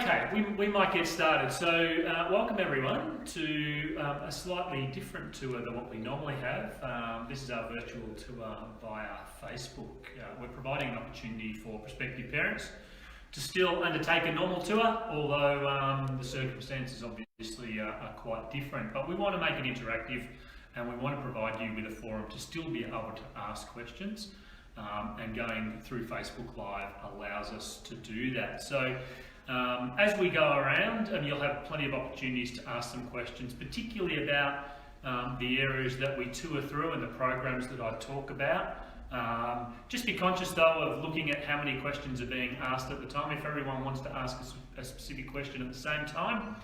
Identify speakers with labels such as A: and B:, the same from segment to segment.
A: Okay, we might get started. So welcome everyone to a slightly different tour than what we normally have. This is our virtual tour via Facebook. We're providing an opportunity for prospective parents to still undertake a normal tour, although the circumstances obviously are quite different. But we want to make it interactive and we want to provide you with a forum to still be able to ask questions. And going through Facebook Live allows us to do that. So as we go around, you'll have plenty of opportunities to ask some questions, particularly about the areas that we tour through and the programs that I talk about. Just be conscious though of looking at how many questions are being asked at the time. If everyone wants to ask a specific question at the same time,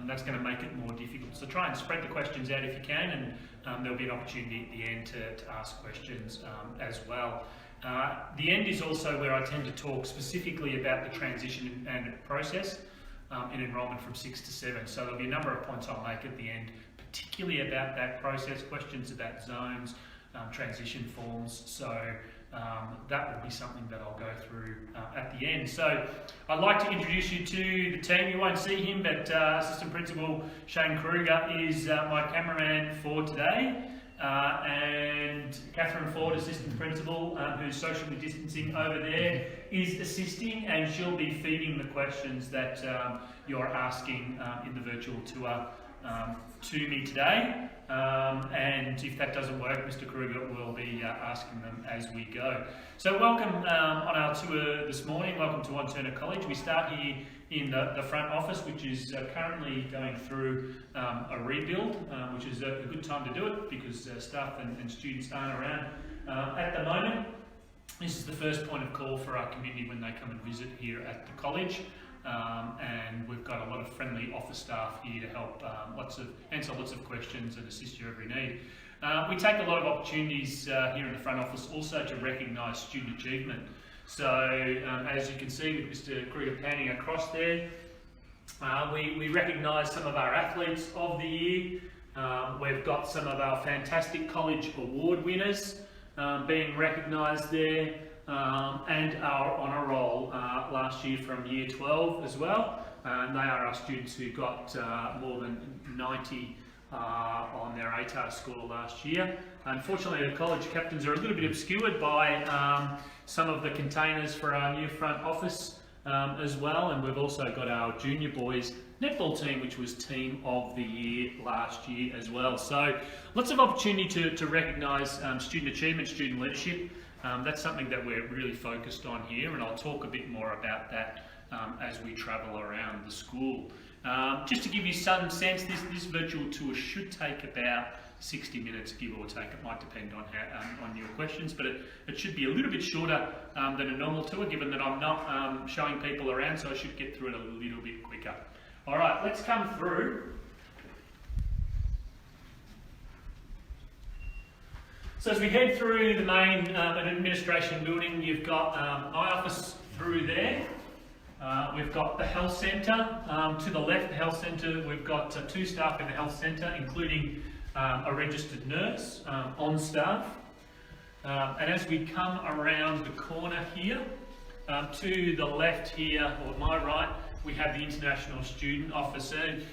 A: that's going to make it more difficult. So try and spread the questions out if you can, and there'll be an opportunity at the end to ask questions as well. The end is also where I tend to talk specifically about the transition and process in enrolment from 6 to 7. So there'll be a number of points I'll make at the end, particularly about that process, questions about zones, transition forms. So that will be something that I'll go through at the end. So I'd like to introduce you to the team. You won't see him, but Assistant Principal Shane Kruger is my cameraman for today. And Catherine Ford, Assistant Principal, who's socially distancing over there, is assisting, and she'll be feeding the questions that you're asking in the virtual tour to me today. And if that doesn't work, Mr. Kruger will be asking them as we go. So welcome on our tour this morning. Welcome to Turner College. We start here in the front office, which is currently going through a rebuild, which is a good time to do it because staff and students aren't around at the moment. This is the first point of call for our community when they come and visit here at the college. And we've got a lot of friendly office staff here to help answer lots of questions and assist your every need. We take a lot of opportunities here in the front office also to recognise student achievement. So as you can see with Mr. Kruger panning across there, we recognise some of our athletes of the year. We've got some of our fantastic college award winners being recognised there. And our honour roll last year from year 12 as well. They are our students who got more than 90 on their ATAR score last year. Unfortunately, the college captains are a little bit obscured by some of the containers for our new front office as well, and we've also got our junior boys netball team, which was team of the year last year as well. So lots of opportunity to recognise student achievement, student leadership. That's something that we're really focused on here, and I'll talk a bit more about that as we travel around the school. Just to give you some sense, this virtual tour should take about 60 minutes, give or take. It might depend on on your questions, but it should be a little bit shorter than a normal tour, given that I'm not showing people around, so I should get through it a little bit quicker. All right, let's come through. So as we head through the main administration building, you've got my office through there. We've got the health centre. To the left, the health centre, we've got 2 staff in the health centre, including a registered nurse on staff. And as we come around the corner here, to the left here, or my right, we have the International Student Office. And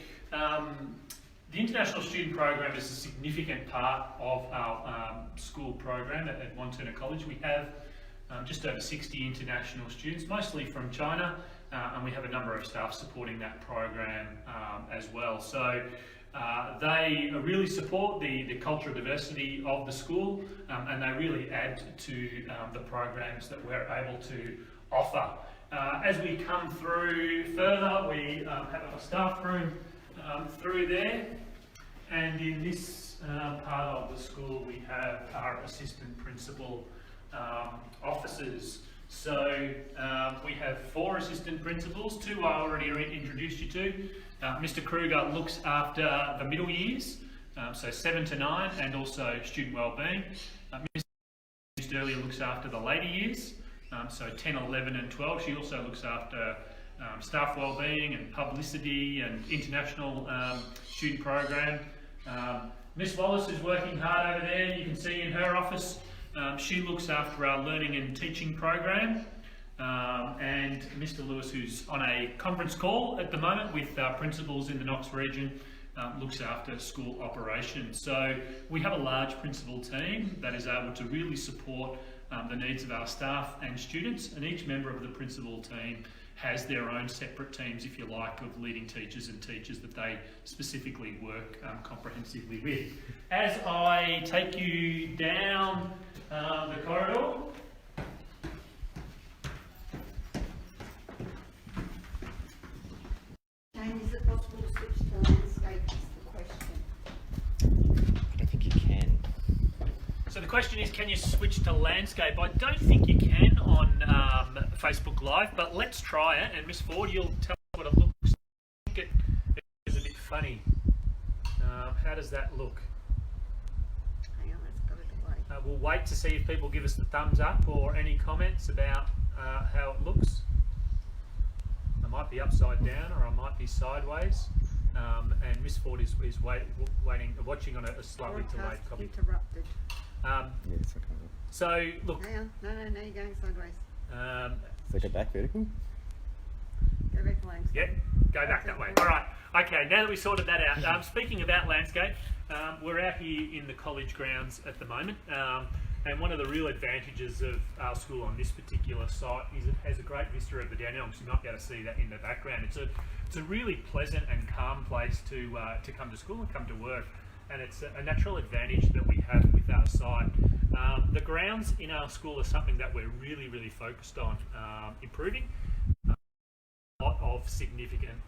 A: the International Student Program is a significant part of our school program at Turner College. We have just over 60 international students, mostly from China, and we have a number of staff supporting that program as well. So they really support the cultural diversity of the school, and they really add to the programs that we're able to offer. As we come through further, we have a staff room through there, and in this part of the school we have our assistant principal officers. So we have 4 assistant principals, 2 I already introduced you to. Mr. Kruger looks after the middle years, so 7 to 9, and also student wellbeing. Mr. earlier looks after the later years, so 10, 11 and 12. She also looks after staff wellbeing and publicity and international student program. Miss Wallace is working hard over there. You can see in her office, she looks after our learning and teaching program. and Mr. Lewis, who's on a conference call at the moment with principals in the Knox region, looks after school operations. So we have a large principal team that is able to really support the needs of our staff and students, and each member of the principal team has their own separate teams, if you like, of leading teachers and teachers that they specifically work comprehensively with. As I take you down the corridor,
B: Jane, is it possible to switch to landscape is the question.
C: I don't think you can.
A: so the question is, can you switch to landscape? I don't think you can on Facebook Live, but let's try it. And Miss Ford, you'll tell us what it looks like. It is a bit funny. How does that look?
B: Hang on, that's got a delay.
A: We'll wait to see if people give us the thumbs up or any comments about how it looks. I might be upside down or I might be sideways. And Miss Ford is watching on a slightly delayed copy.
B: Interrupted.
C: Yeah, it's okay.
A: So look.
B: Hang on, no, you're going sideways.
C: So go back vertical.
B: Go back to landscape.
A: Yep, go back that way. All right. Okay, now that we sorted that out, speaking about landscape, we're out here in the college grounds at the moment, and one of the real advantages of our school on this particular site is it has a great vista of the Dandenongs. You might be able to see that in the background. It's a really pleasant and calm place to come to school and come to work, and it's a natural advantage that we have with our site. The grounds in our school are something that we're really focused on improving. A lot of significant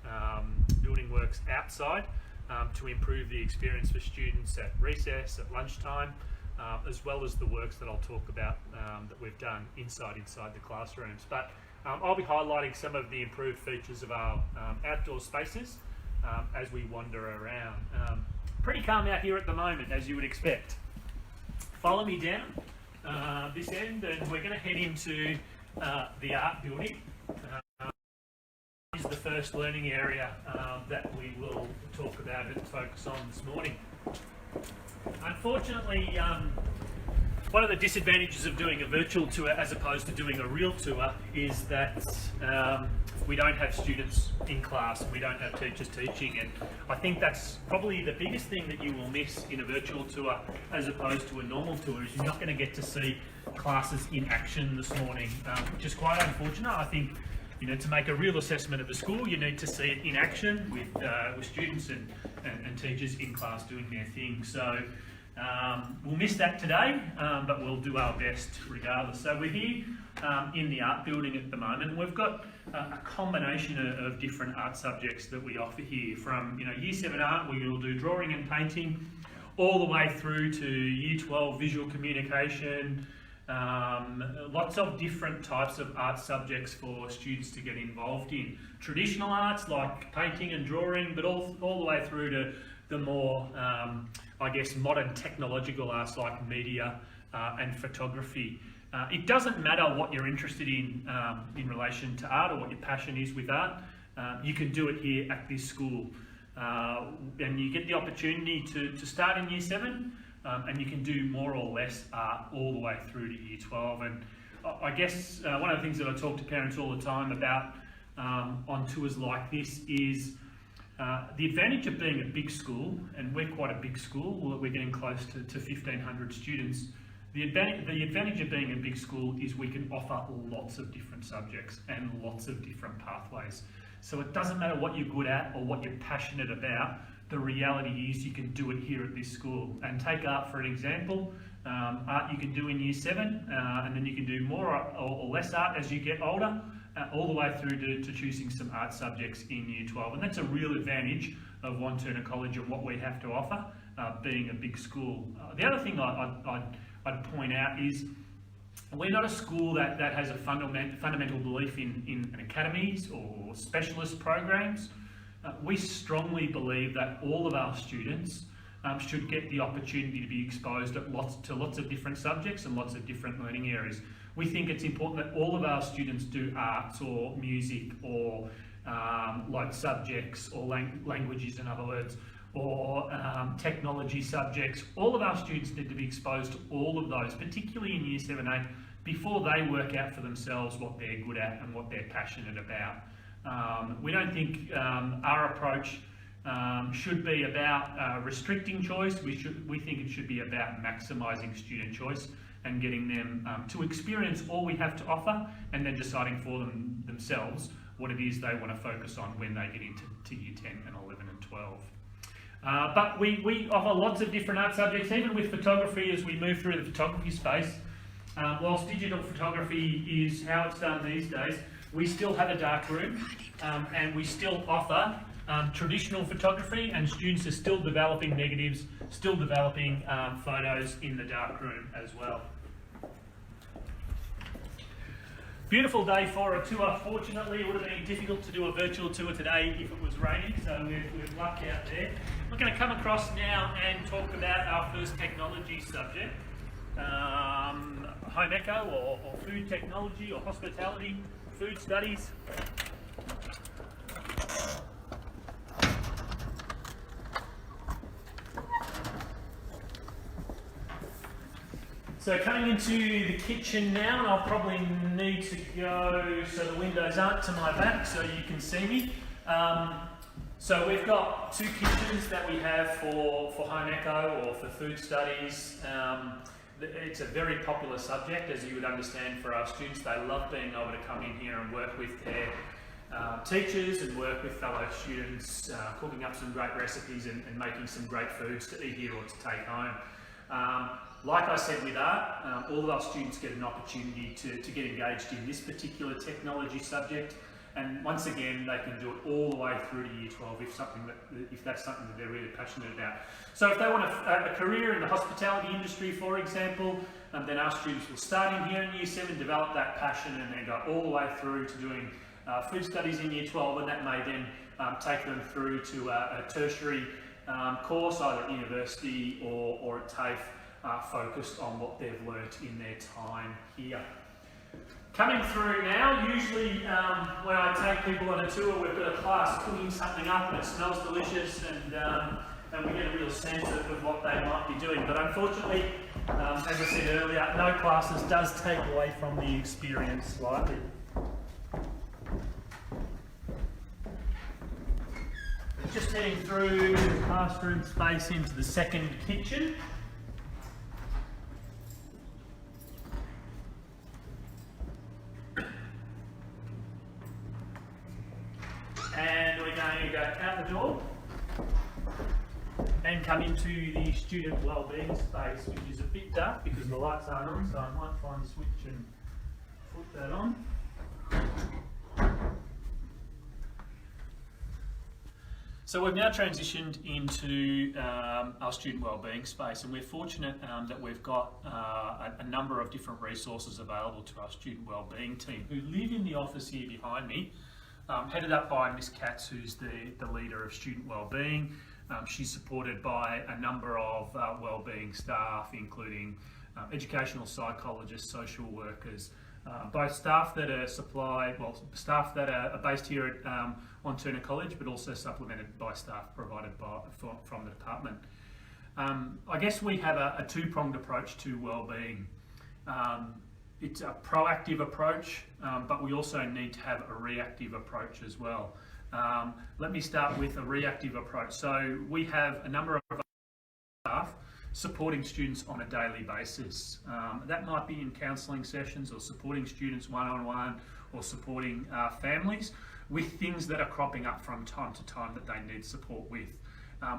A: building works outside to improve the experience for students at recess, at lunchtime, as well as the works that I'll talk about that we've done inside the classrooms. But I'll be highlighting some of the improved features of our outdoor spaces as we wander around. Pretty calm out here at the moment, as you would expect. Follow me down this end, and we're going to head into the art building. Is the first learning area that we will talk about and focus on this morning. Unfortunately, one of the disadvantages of doing a virtual tour as opposed to doing a real tour is that we don't have students in class and we don't have teachers teaching, and I think that's probably the biggest thing that you will miss in a virtual tour as opposed to a normal tour, is you're not going to get to see classes in action this morning, which is quite unfortunate. I think, you know, to make a real assessment of the school, you need to see it in action with students and teachers in class doing their thing. So we'll miss that today, but we'll do our best regardless. So we're here in the art building at the moment. We've got a combination of different art subjects that we offer here, from Year 7 art, where you'll do drawing and painting, all the way through to Year 12 visual communication. Lots of different types of art subjects for students to get involved in. Traditional arts like painting and drawing, but all the way through to the more, I guess, modern technological arts like media and photography. It doesn't matter what you're interested in relation to art or what your passion is with art. You can do it here at this school. And you get the opportunity to start in Year 7. And you can do more or less art all the way through to Year 12. And I guess one of the things that I talk to parents all the time about on tours like this is the advantage of being a big school, and we're quite a big school, we're getting close to 1,500 students. The advantage of being a big school is we can offer lots of different subjects and lots of different pathways. So it doesn't matter what you're good at or what you're passionate about. The reality is you can do it here at this school. And take art for an example. Art you can do in Year 7, and then you can do more or less art as you get older, all the way through to choosing some art subjects in Year 12. And that's a real advantage of One Turner College and what we have to offer, being a big school. The other thing I'd point out is we're not a school that has a fundamental belief in academies or specialist programs. We strongly believe that all of our students should get the opportunity to be exposed to lots of different subjects and lots of different learning areas. We think it's important that all of our students do arts or music or like subjects or languages, in other words, or technology subjects. All of our students need to be exposed to all of those, particularly in Year 7A, before they work out for themselves what they're good at and what they're passionate about. We don't think our approach should be about restricting choice. We think it should be about maximising student choice and getting them to experience all we have to offer, and then deciding for themselves what it is they want to focus on when they get into year 10 and 11 and 12. But we offer lots of different art subjects, even with photography as we move through the photography space. Whilst digital photography is how it's done these days, we still have a dark room and we still offer traditional photography, and students are still developing negatives, still developing photos in the dark room as well. Beautiful day for a tour. Fortunately, it would have been difficult to do a virtual tour today if it was raining, so we've lucked out there. We're going to come across now and talk about our first technology subject, home eco or food technology or hospitality, food studies. So coming into the kitchen now, and I'll probably need to go so the windows aren't to my back so you can see me. So we've got two kitchens that we have for home eco or for food studies. It's a very popular subject, as you would understand, for our students. They love being able to come in here and work with their teachers and work with fellow students, cooking up some great recipes and making some great foods to eat here or to take home. Like I said with art, all of our students get an opportunity to get engaged in this particular technology subject, and once again they can do it all the way through to year 12 if that's something that they're really passionate about. So if they want a career in the hospitality industry, for example, then our students will start in here in year 7, develop that passion, and then go all the way through to doing food studies in year 12, and that may then take them through to a tertiary course, either at university or at TAFE, focused on what they've learnt in their time here. Coming through now, usually when I take people on a tour, we've got a class cooking something up and it smells delicious, and we get a real sense of what they might be doing. But unfortunately, as I said earlier, no classes does take away from the experience slightly. Just heading through the classroom space into the second kitchen. And we're going to go out the door and come into the student wellbeing space, which is a bit dark because the lights aren't on, so I might find a switch and put that on. So we've now transitioned into our student wellbeing space, and we're fortunate that we've got a number of different resources available to our student wellbeing team, who live in the office here behind me, headed up by Miss Katz, who's the leader of student wellbeing. She's supported by a number of wellbeing staff, including educational psychologists, social workers, both staff that are staff that are based here at on Turner College, but also supplemented by staff provided from the department. I guess we have a two-pronged approach to wellbeing. It's a proactive approach, but we also need to have a reactive approach as well. Let me start with a reactive approach. So we have a number of staff supporting students on a daily basis. That might be in counselling sessions, or supporting students one-on-one, or supporting families with things that are cropping up from time to time that they need support with.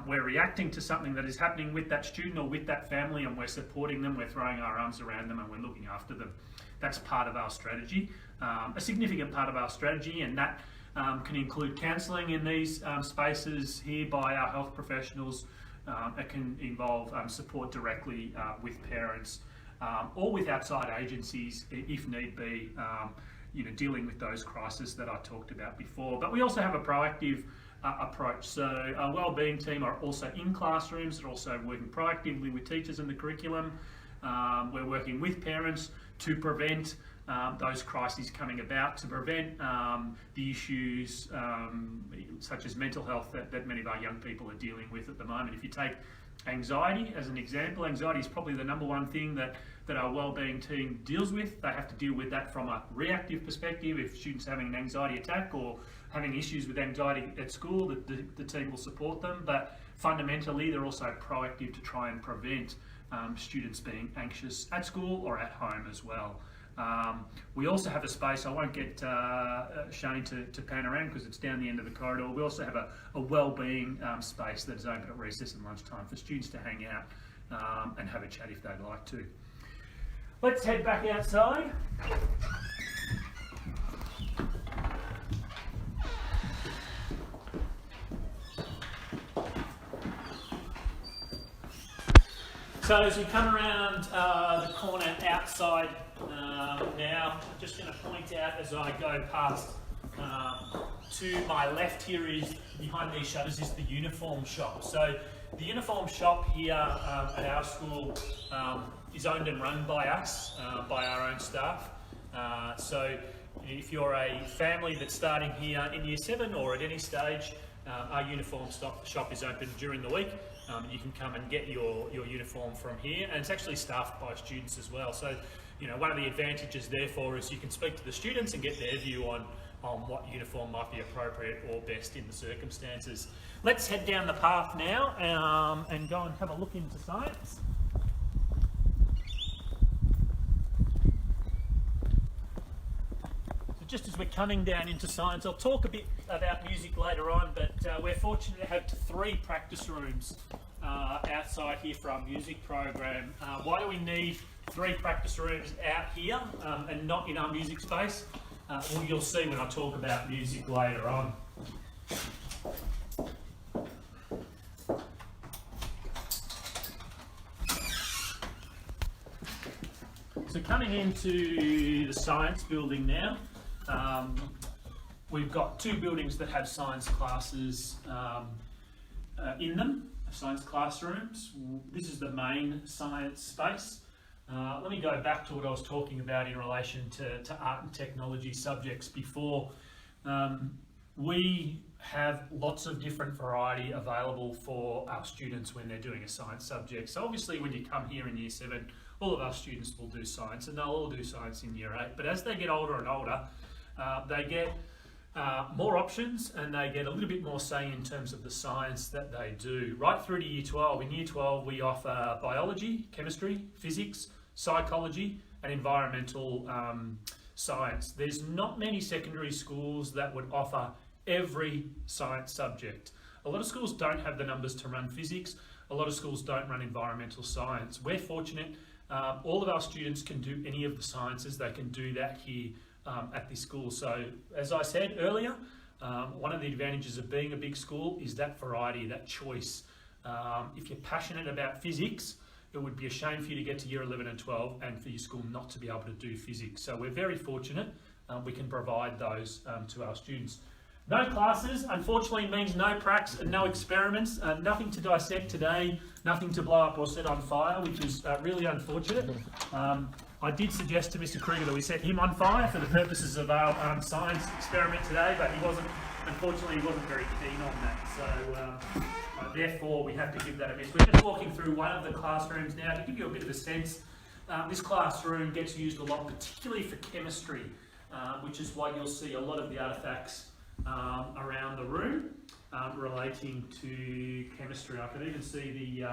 A: We're reacting to something that is happening with that student or with that family, and we're supporting them, we're throwing our arms around them, and we're looking after them. That's part of our strategy, a significant part of our strategy, and that can include counselling in these spaces here by our health professionals. It can involve support directly with parents or with outside agencies if need be, dealing with those crises that I talked about before. But we also have a proactive approach. So our wellbeing team are also in classrooms. They're also working proactively with teachers in the curriculum. We're working with parents to prevent those crises coming about, to prevent the issues such as mental health that many of our young people are dealing with at the moment. If you take anxiety as an example. Anxiety is probably the number one thing that our wellbeing team deals with. They have to deal with that from a reactive perspective. If students are having an anxiety attack or having issues with anxiety at school, the team will support them. But fundamentally, they're also proactive to try and prevent students being anxious at school or at home as well. We also have a space, I won't get Shane to pan around because it's down the end of the corridor. We also have a wellbeing space that is open at recess and lunchtime for students to hang out and have a chat if they'd like to. Let's head back outside. So as we come around the corner outside now, I'm just going to point out as I go past to my left here is, behind these shutters is the uniform shop. So the uniform shop here at our school is owned and run by us, by our own staff. So if you're a family that's starting here in Year 7 or at any stage, our uniform shop is open during the week. You can come and get your uniform from here, and it's actually staffed by students as well. So, you know, one of the advantages therefore is you can speak to the students and get their view on what uniform might be appropriate or best in the circumstances. Let's head down the path now and go and have a look into science. Just as we're coming down into science, I'll talk a bit about music later on, but we're fortunate to have 3 practice rooms outside here for our music program. Why do we need 3 practice rooms out here and not in our music space? Well, you'll see when I talk about music later on. So coming into the science building now, we've got 2 buildings that have science classes in them, science classrooms. This is the main science space. Let me go back to what I was talking about in relation to art and technology subjects before. We have lots of different variety available for our students when they're doing a science subject. So obviously when you come here in Year 7, all of our students will do science, and they'll all do science in Year 8. But as they get older and older, they get more options and they get a little bit more say in terms of the science that they do. Right through to Year 12. In Year 12 we offer biology, chemistry, physics, psychology and environmental science. There's not many secondary schools that would offer every science subject. A lot of schools don't have the numbers to run physics. A lot of schools don't run environmental science. We're fortunate. All of our students can do any of the sciences. They can do that here at this school. So as I said earlier, one of the advantages of being a big school is that variety, that choice. If you're passionate about physics, it would be a shame for you to get to Year 11 and 12 and for your school not to be able to do physics. So we're very fortunate. We can provide those to our students. No classes, unfortunately, means no pracs and no experiments. Nothing to dissect today, nothing to blow up or set on fire, which is really unfortunate. I did suggest to Mr. Kruger that we set him on fire for the purposes of our science experiment today, but unfortunately, he wasn't very keen on that. So therefore, we have to give that a miss. We're just walking through one of the classrooms now to give you a bit of a sense. This classroom gets used a lot, particularly for chemistry, which is why you'll see a lot of the artefacts around the room relating to chemistry. I can even see the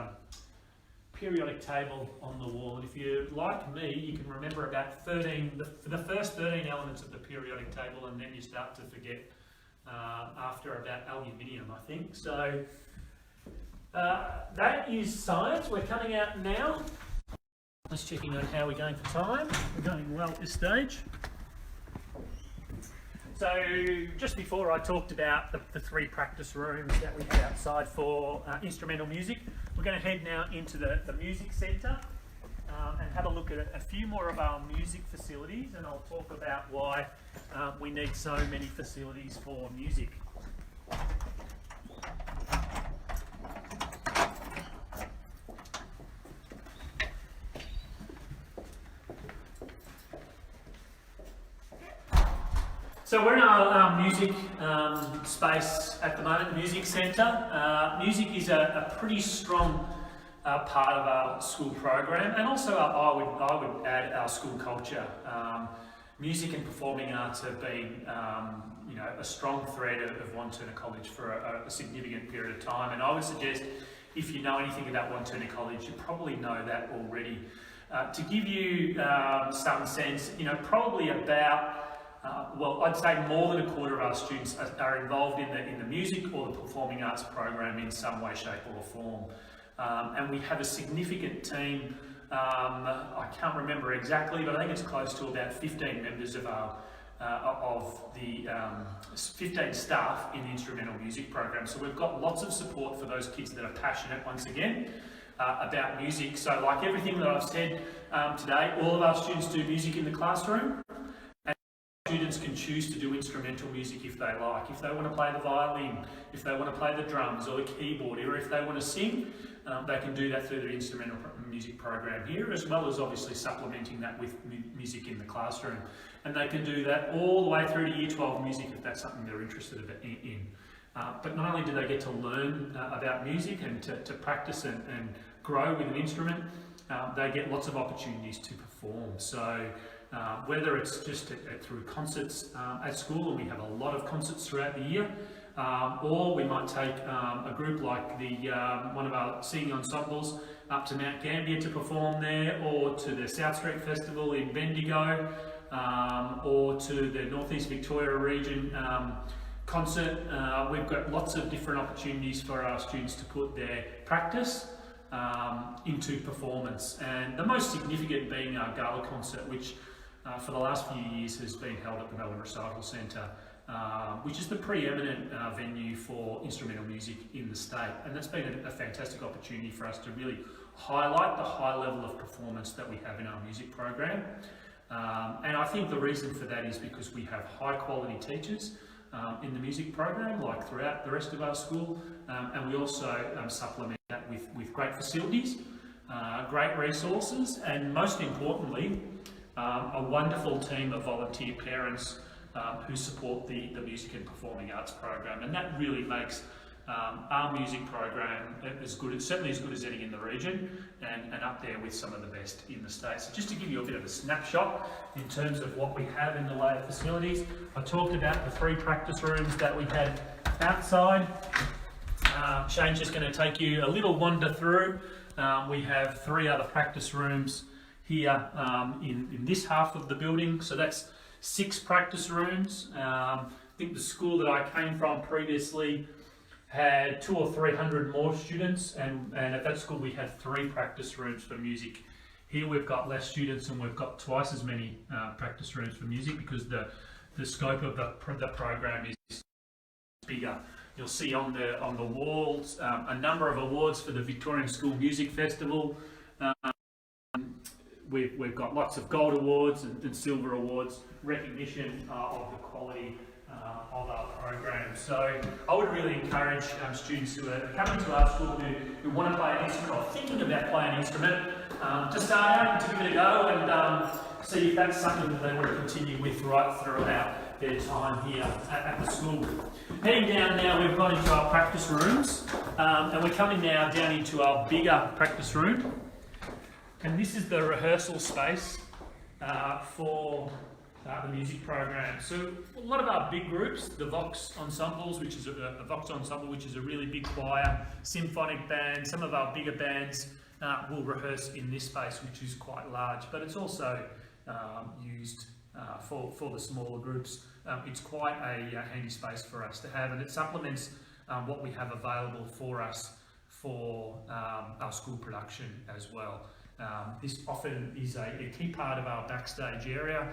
A: periodic table on the wall, and if you're like me, you can remember about the first 13 elements of the periodic table, and then you start to forget after about aluminium, I think. So that is science. We're coming out now. Just checking on how we're going for time. We're going well at this stage. So just before I talked about the 3 practice rooms that we have outside for instrumental music, we're going to head now into the music centre and have a look at a few more of our music facilities, and I'll talk about why we need so many facilities for music. So we're in our music space at the moment, music centre. Music is a pretty strong part of our school program, and also I would add our school culture. Music and performing arts have been a strong thread of Wantirna College for a significant period of time, and I would suggest if you know anything about Wantirna College, you probably know that already. To give you some sense, probably about I'd say more than a quarter of our students are involved in the music or the performing arts program in some way, shape or form. And we have a significant team, I can't remember exactly, but I think it's close to about 15 members of the 15 staff in the instrumental music program. So we've got lots of support for those kids that are passionate, once again, about music. So like everything that I've said today, all of our students do music in the classroom. Students can choose to do instrumental music if they like. If they want to play the violin, if they want to play the drums or the keyboard, or if they want to sing, they can do that through the instrumental music program here, as well as obviously supplementing that with music in the classroom. And they can do that all the way through to Year 12 music if that's something they're interested in. But not only do they get to learn about music and to practice and grow with an instrument, they get lots of opportunities to perform. So whether it's just through concerts at school, and we have a lot of concerts throughout the year, or we might take a group like one of our singing ensembles up to Mount Gambier to perform there, or to the South Street Festival in Bendigo, or to the North East Victoria region concert. We've got lots of different opportunities for our students to put their practice into performance, and the most significant being our gala concert, which for the last few years has been held at the Melbourne Recital Centre, which is the preeminent venue for instrumental music in the state, and that's been a fantastic opportunity for us to really highlight the high level of performance that we have in our music program. And I think the reason for that is because we have high quality teachers in the music program, like throughout the rest of our school, and we also supplement that with great facilities, great resources, and most importantly, a wonderful team of volunteer parents who support the music and performing arts program, and that really makes our music program certainly as good as any in the region, and up there with some of the best in the state. So just to give you a bit of a snapshot in terms of what we have in the way of facilities, I talked about the 3 practice rooms that we had outside. Shane's just going to take you a little wander through. We have 3 other practice rooms here in this half of the building, so that's 6 practice rooms. I think the school that I came from previously had 200 or 300 more students, and at that school we had 3 practice rooms for music. Here we've got less students and we've got twice as many practice rooms for music because the scope of the program is bigger. You'll see on the walls a number of awards for the Victorian School Music Festival. We've got lots of gold awards and silver awards, recognition of the quality of our program. So I would really encourage students who are coming to our school who want to play an instrument or thinking about playing an instrument to start out and to give it a go and see if that's something that they want to continue with right throughout their time here at the school. Heading down now, we've gone into our practice rooms, and we're coming now down into our bigger practice room. And this is the rehearsal space for the music program. So a lot of our big groups, the Vox ensembles, which is a Vox ensemble, which is a really big choir, symphonic band, some of our bigger bands will rehearse in this space, which is quite large, but it's also used for the smaller groups. It's quite a handy space for us to have, and it supplements what we have available for us for our school production as well. This often is a key part of our backstage area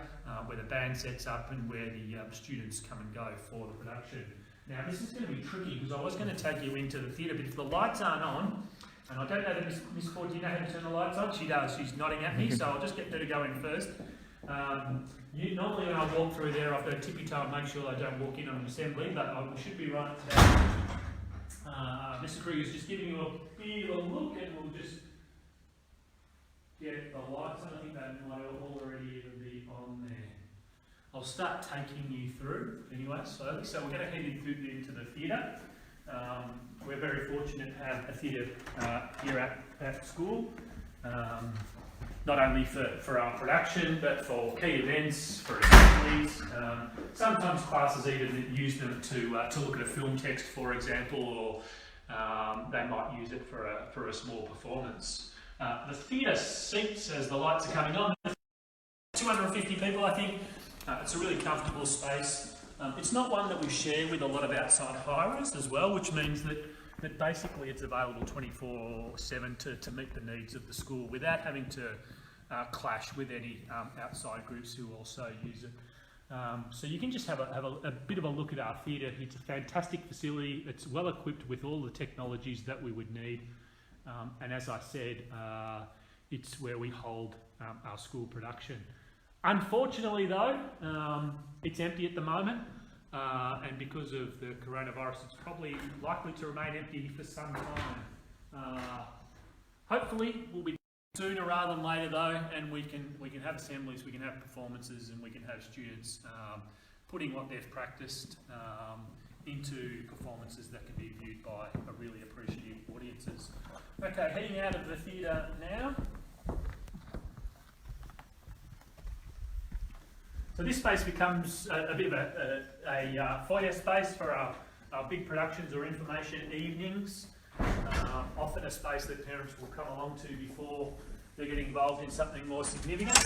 A: where the band sets up and where the students come and go for the production. Now this is going to be tricky because I was going to take you into the theatre, but if the lights aren't on, and I don't know that Miss Ford, do you know how to turn the lights on? She does, she's nodding at me, so I'll just get her to go in first. Normally when I walk through there, I've got to tippy-toe and make sure I don't walk in on an assembly, but we should be right today. Mr. Krieger's just giving you a bit of a look, and we'll just get the lights on. I think that might already even be on there. I'll start taking you through anyway slowly. So we're going to head into the theatre. We're very fortunate to have a theatre here at at school. Not only for our production, but for key events, for assemblies. Sometimes classes even use them to look at a film text, for example, or they might use it for a small performance. The theatre seats, as the lights are coming on, 250 people, I think. It's a really comfortable space. It's not one that we share with a lot of outside hirers as well, which means that basically it's available 24/7 to meet the needs of the school without having to clash with any outside groups who also use it. So you can just have a bit of a look at our theatre. It's a fantastic facility. It's well equipped with all the technologies that we would need. And as I said, it's where we hold our school production. Unfortunately though, it's empty at the moment. And because of the coronavirus, it's probably likely to remain empty for some time. Hopefully, we'll be sooner rather than later though, and we can have assemblies, we can have performances, and we can have students putting what they've practiced into performances that can be viewed by a really appreciative audiences. Okay, heading out of the theatre now. So this space becomes a bit of a foyer space for our big productions or information evenings. Often a space that parents will come along to before they get involved in something more significant.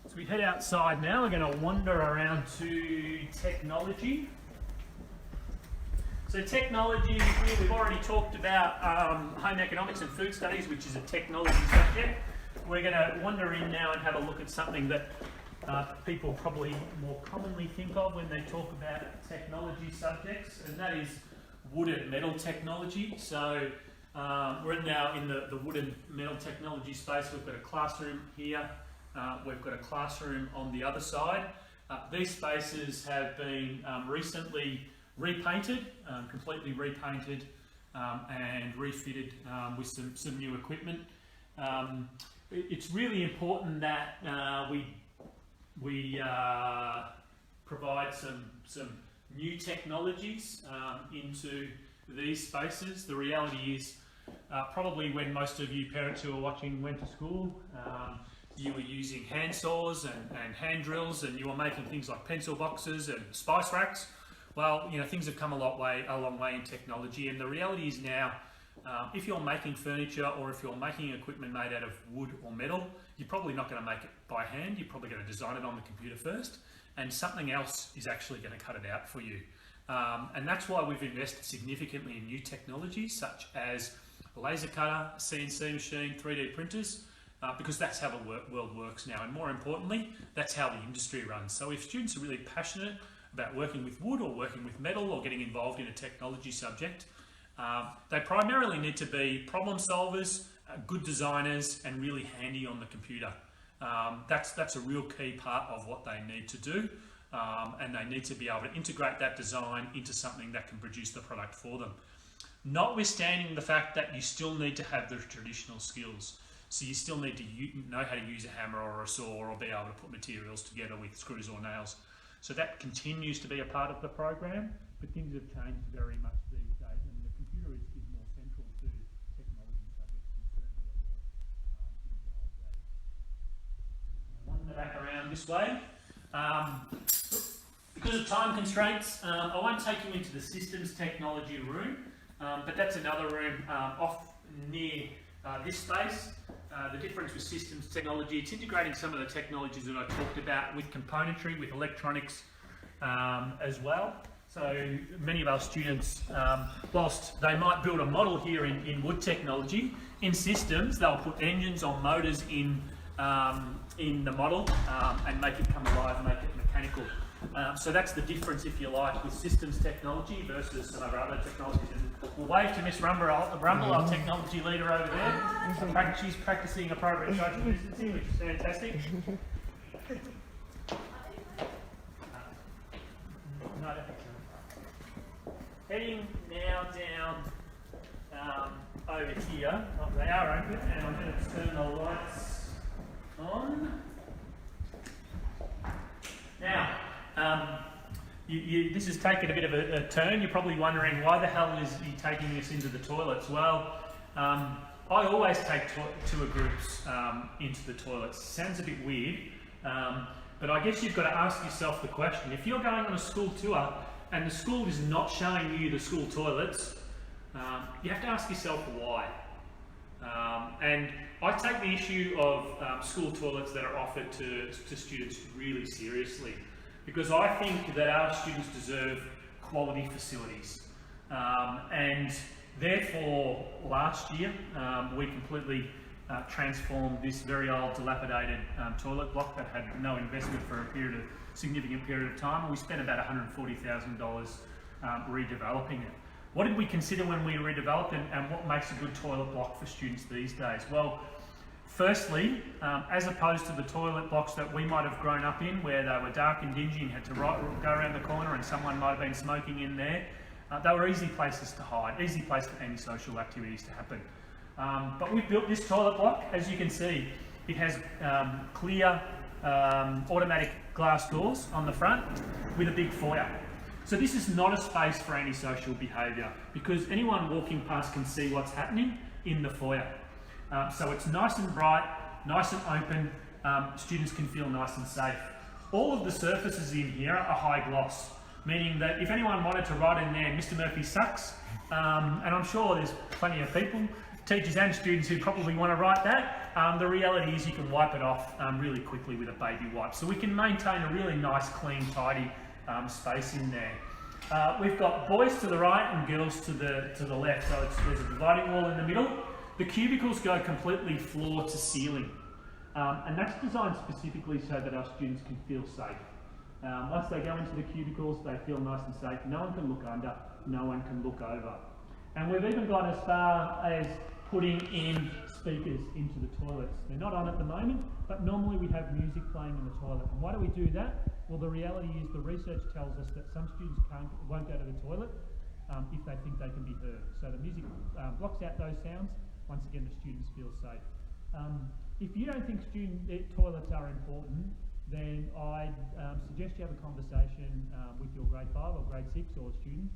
A: So we head outside now. We're going to wander around to technology. So technology, we've already talked about home economics and food studies, which is a technology subject. We're going to wander in now and have a look at something that people probably more commonly think of when they talk about technology subjects, and that is wood and metal technology. So we're now in the wood and metal technology space. We've got a classroom here. We've got a classroom on the other side. These spaces have been recently repainted, completely repainted and refitted with some new equipment. It's really important that we provide some new technologies into these spaces. The reality is probably when most of you parents who are watching went to school, you were using hand saws and hand drills, and you were making things like pencil boxes and spice racks. Well, you know, things have come a long way in technology, and the reality is now, if you're making furniture or if you're making equipment made out of wood or metal, you're probably not going to make it by hand. You're probably going to design it on the computer first, and something else is actually going to cut it out for you. And that's why we've invested significantly in new technologies such as a laser cutter, CNC machine, 3D printers, because that's how the world works now. And more importantly, that's how the industry runs. So if students are really passionate about working with wood or working with metal or getting involved in a technology subject, they primarily need to be problem solvers, good designers, and really handy on the computer. That's a real key part of what they need to do, and they need to be able to integrate that design into something that can produce the product for them. Notwithstanding the fact that you still need to have the traditional skills. So you still need to know how to use a hammer or a saw or be able to put materials together with screws or nails. So that continues to be a part of the program, but things have changed very much these days, and the computer is more central to technology subjects than certainly it was in the old days. Wander back around this way. Because of time constraints, I won't take you into the systems technology room, but that's another room off near this space. The difference with systems technology, it's integrating some of the technologies that I talked about with componentry, with electronics as well. So many of our students, whilst they might build a model here in wood technology, in systems they'll put engines or motors in the model and make it come alive, make it mechanical. So that's the difference, if you like, with systems technology versus some of our other technologies. And we'll wave to Miss Rumble, our technology leader over there. She's practicing appropriate social distancing, which is fantastic. No, I don't think so. Heading now down over here. Oh, they are open, and I'm going to turn the lights on. Now, this has taken a bit of a turn. You're probably wondering, why the hell is he taking us into the toilets? Well, I always take tour groups into the toilets. Sounds a bit weird, but I guess you've got to ask yourself the question, if you're going on a school tour and the school is not showing you the school toilets, you have to ask yourself why. And I take the issue of school toilets that are offered to students really seriously, because I think that our students deserve quality facilities. And therefore, last year, we completely transformed this very old, dilapidated toilet block that had no investment for a significant period of time. We spent about $140,000 redeveloping it. What did we consider when we redeveloped it, and what makes a good toilet block for students these days? Well, firstly, as opposed to the toilet blocks that we might have grown up in, where they were dark and dingy and had to go around the corner and someone might have been smoking in there, they were easy places to hide, easy place for antisocial activities to happen. But we've built this toilet block. As you can see, it has clear automatic glass doors on the front with a big foyer. So this is not a space for antisocial behaviour, because anyone walking past can see what's happening in the foyer. So it's nice and bright, nice and open, students can feel nice and safe. All of the surfaces in here are high gloss, meaning that if anyone wanted to write in there, Mr. Murphy sucks, and I'm sure there's plenty of people, teachers and students, who probably want to write that, the reality is you can wipe it off really quickly with a baby wipe. So we can maintain a really nice, clean, tidy space in there. We've got boys to the right and girls to the left, so there's a dividing wall in the middle. The cubicles go completely floor to ceiling, and that's designed specifically so that our students can feel safe. Once they go into the cubicles, they feel nice and safe. No one can look under, no one can look over. And we've even gone as far as putting in speakers into the toilets. They're not on at the moment, but normally we have music playing in the toilet. And why do we do that? Well, the reality is the research tells us that some students won't go to the toilet if they think they can be heard. So the music blocks out those sounds. Once again, the students feel safe. If you don't think toilets are important, then I'd suggest you have a conversation with your grade 5 or grade 6 or student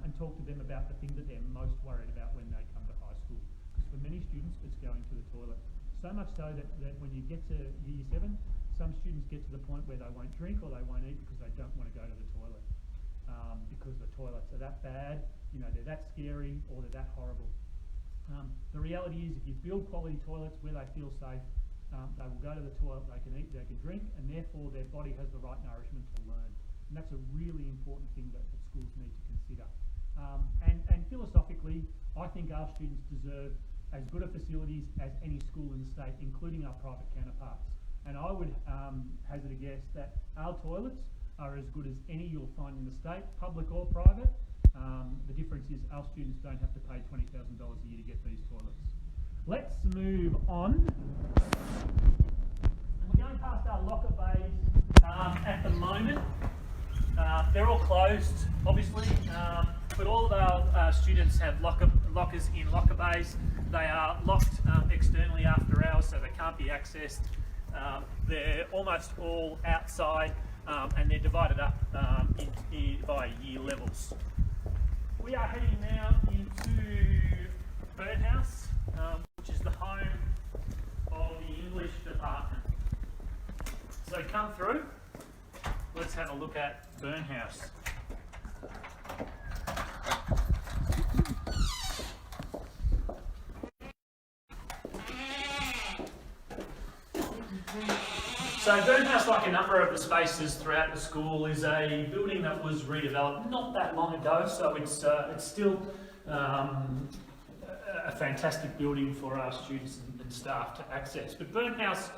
A: and talk to them about the thing that they're most worried about when they come to high school. Because for many students, it's going to the toilet. So much so that when you get to year 7, some students get to the point where they won't drink or they won't eat because they don't want to go to the toilet. Because the toilets are that bad, they're that scary, or they're that horrible. The reality is, if you build quality toilets where they feel safe, they will go to the toilet, they can eat, they can drink, and therefore their body has the right nourishment to learn. And that's a really important thing that schools need to consider. And philosophically, I think our students deserve as good a facilities as any school in the state, including our private counterparts. And I would hazard a guess that our toilets are as good as any you'll find in the state, public or private. The difference is our students don't have to pay $20,000 a year to get these toilets. Let's move on. And we're going past our locker bays at the moment. They're all closed, obviously, but all of our students have lockers in locker bays. They are locked externally after hours, so they can't be accessed. They're almost all outside, and they're divided up by year levels. We are heading now into Birdhouse, which is the home of the English department. So come through, let's have a look at Birdhouse. So Birdhouse, like a number of the spaces throughout the school, is a building that was redeveloped not that long ago, so it's still a fantastic building for our students and staff to access. But Birdhouse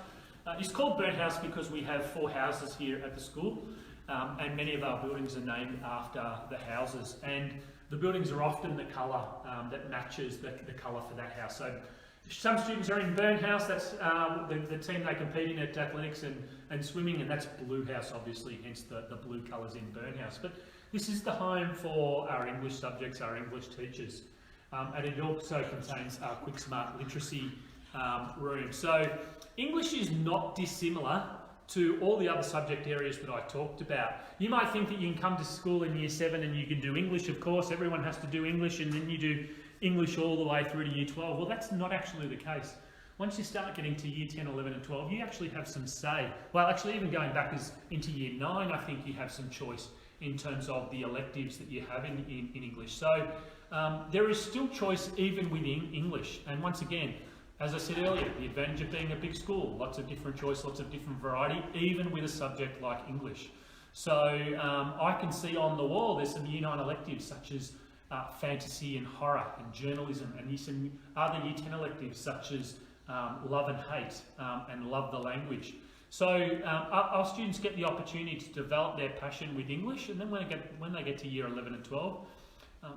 A: is called Birdhouse because we have 4 houses here at the school, and many of our buildings are named after the houses. And the buildings are often the colour that matches the colour for that house. So some students are in Birdhouse, that's the team they compete in at athletics and swimming, and that's Blue House, obviously, hence the blue colours in Birdhouse. But this is the home for our English subjects, our English teachers. And it also contains our Quick Smart Literacy room. So English is not dissimilar to all the other subject areas that I talked about. You might think that you can come to school in year 7 and you can do English, of course, everyone has to do English, and then you do English all the way through to year 12. Well, that's not actually the case. Once you start getting to year 10, 11 and 12, you actually have some say. Well, actually even going back into year 9, I think you have some choice in terms of the electives that you have in English. So there is still choice even within English. And once again, as I said earlier, the advantage of being a big school, lots of different choice, lots of different variety, even with a subject like English. So I can see on the wall there's some year 9 electives such as fantasy and horror and journalism, and some other year 10 electives such as love and hate and love the language. So our students get the opportunity to develop their passion with English, and then when they get to year 11 and 12,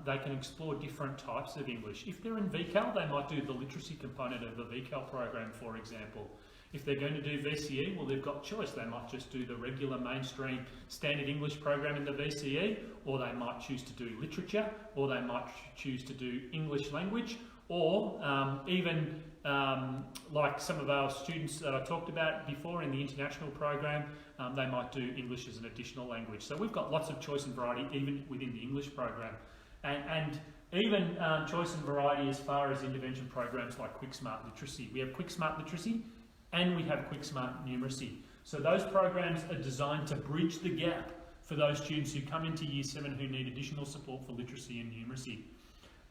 A: they can explore different types of English. If they're in VCAL, they might do the literacy component of the VCAL program, for example. If they're going to do VCE, well, they've got choice. They might just do the regular mainstream standard English program in the VCE, or they might choose to do literature, or they might choose to do English language, or even like some of our students that I talked about before in the international program, they might do English as an additional language. So we've got lots of choice and variety even within the English program. And even choice and variety as far as intervention programs like Quick Smart Literacy. We have Quick Smart Literacy and we have Quick Smart Numeracy. So those programs are designed to bridge the gap for those students who come into year 7 who need additional support for literacy and numeracy.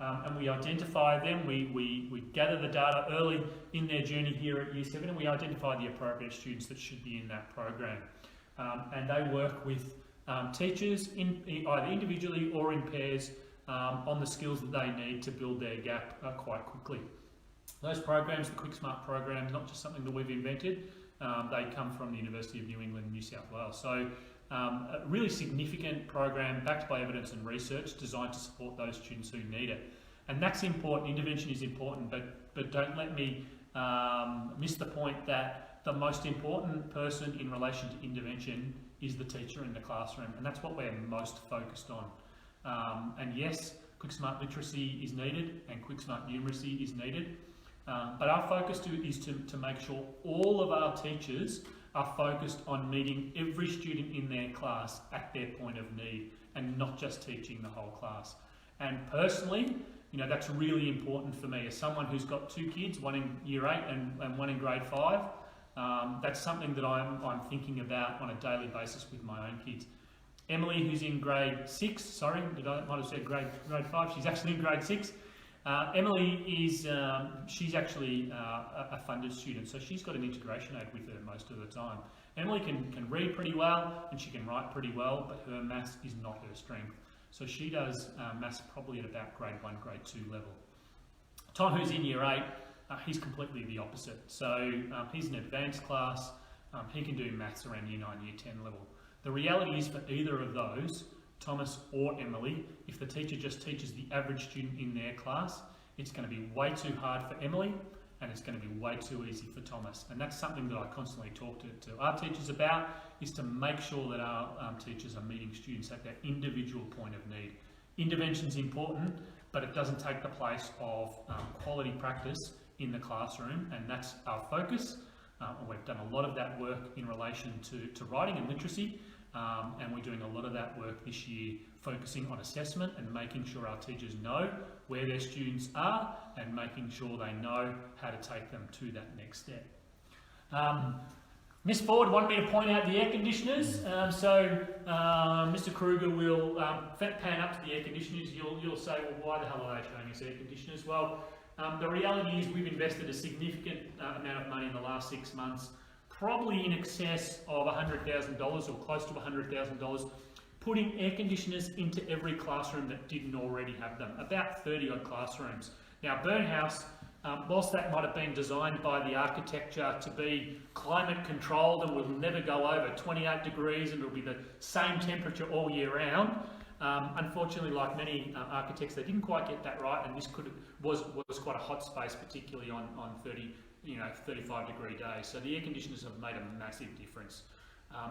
A: And we identify them, we gather the data early in their journey here at year 7, and we identify the appropriate students that should be in that program. And they work with teachers either individually or in pairs on the skills that they need to build their gap quite quickly. Those programs, the Quick Smart program, not just something that we've invented, they come from the University of New England, New South Wales. So a really significant program backed by evidence and research designed to support those students who need it. And that's important, intervention is important, but don't let me miss the point that the most important person in relation to intervention is the teacher in the classroom, and that's what we're most focused on. And yes, Quick Smart Literacy is needed and Quick Smart Numeracy is needed, but our focus is to make sure all of our teachers are focused on meeting every student in their class at their point of need and not just teaching the whole class. And personally, you know, that's really important for me as someone who's got 2 kids, one in year 8 and one in grade 5. That's something that I'm thinking about on a daily basis with my own kids. Emily, who's in grade 6, I might have said grade 5, she's actually in grade 6. Emily is, she's actually a funded student, so she's got an integration aid with her most of the time. Emily can read pretty well and she can write pretty well, but her maths is not her strength. So she does maths probably at about grade 1, grade 2 level. Tom, who's in year 8, he's completely the opposite. So he's an advanced class, he can do maths around year 9, year 10 level. The reality is for either of those, Thomas or Emily, if the teacher just teaches the average student in their class, it's going to be way too hard for Emily and it's going to be way too easy for Thomas. And that's something that I constantly talk to our teachers about, is to make sure that our teachers are meeting students at their individual point of need. Intervention is important, but it doesn't take the place of quality practice in the classroom, and that's our focus. We've done a lot of that work in relation to writing and literacy, and we're doing a lot of that work this year focusing on assessment and making sure our teachers know where their students are and making sure they know how to take them to that next step. Miss Ford wanted me to point out the air conditioners, Mr. Kruger will pan up to the air conditioners. You'll say, well, why the hell are they showing us air conditioners? Well, the reality is we've invested a significant amount of money in the last 6 months, probably in excess of $100,000 or close to $100,000, putting air conditioners into every classroom that didn't already have them, about 30 odd classrooms. Now, Burn House, whilst that might have been designed by the architecture to be climate controlled and will never go over 28 degrees and it'll be the same temperature all year round, unfortunately, like many architects, they didn't quite get that right, and this was quite a hot space, particularly on 35 degree days. So the air conditioners have made a massive difference.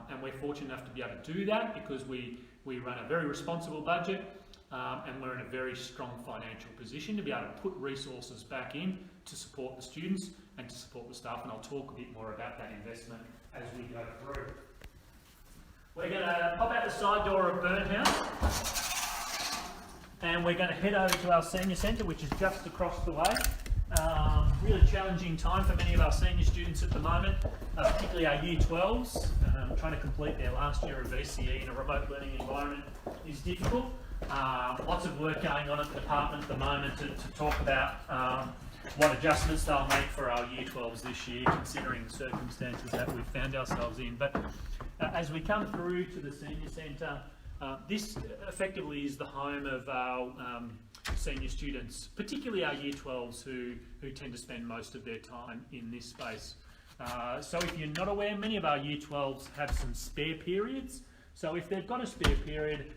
A: And we're fortunate enough to be able to do that because we run a very responsible budget and we're in a very strong financial position to be able to put resources back in to support the students and to support the staff, and I'll talk a bit more about that investment as we go through. We're going to pop out the side door of Burn House. and we're going to head over to our senior centre, which is just across the way. Really challenging time for many of our senior students at the moment, particularly our Year 12s. Trying to complete their last year of VCE in a remote learning environment is difficult. Lots of work going on at the department at the moment to talk about what adjustments they'll make for our Year 12s this year, considering the circumstances that we've found ourselves in. But as we come through to the senior centre, this effectively is the home of our senior students, particularly our Year 12s who tend to spend most of their time in this space. So if you're not aware, many of our Year 12s have some spare periods. So if they've got a spare period,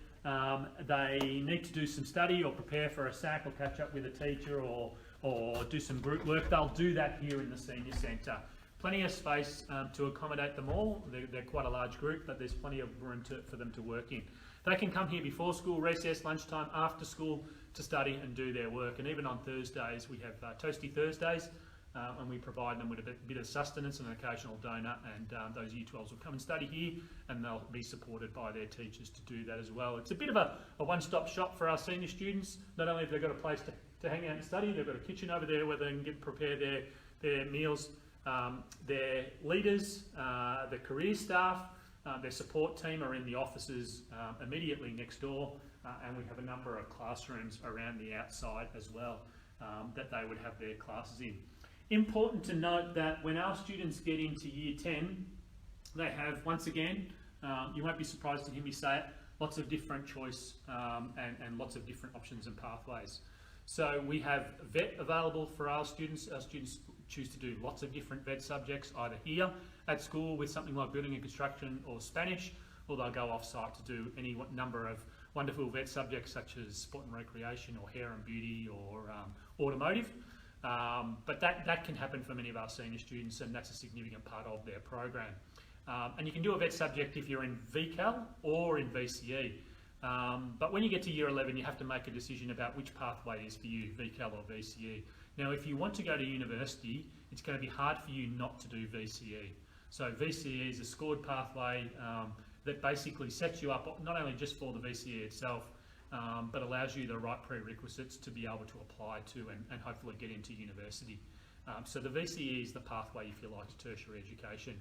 A: they need to do some study or prepare for a SAC or catch up with a teacher or do some group work. They'll do that here in the senior centre. Plenty of space to accommodate them all. They're quite a large group, but there's plenty of room for them to work in. They can come here before school, recess, lunchtime, after school to study and do their work. And even on Thursdays, we have Toasty Thursdays, and we provide them with a bit of sustenance and an occasional donut, and those Year 12s will come and study here, and they'll be supported by their teachers to do that as well. It's a bit of a one-stop shop for our senior students. Not only have they got a place to hang out and study, they've got a kitchen over there where they can prepare their meals. Their leaders, the career staff, their support team are in the offices immediately next door, and we have a number of classrooms around the outside as well that they would have their classes in. Important to note that when our students get into Year 10, they have, once again, you won't be surprised to hear me say it, lots of different choice and lots of different options and pathways. So we have vet available for our students. Our students choose to do lots of different vet subjects, either here at school with something like building and construction or Spanish, or they'll go off-site to do any number of wonderful vet subjects such as sport and recreation or hair and beauty or automotive. But that can happen for many of our senior students, and that's a significant part of their program. And you can do a vet subject if you're in VCAL or in VCE. But when you get to Year 11, you have to make a decision about which pathway is for you, VCAL or VCE. Now, if you want to go to university, it's going to be hard for you not to do VCE. So VCE is a scored pathway that basically sets you up not only just for the VCE itself, but allows you the right prerequisites to be able to apply to and hopefully get into university. So the VCE is the pathway, if you like, to tertiary education.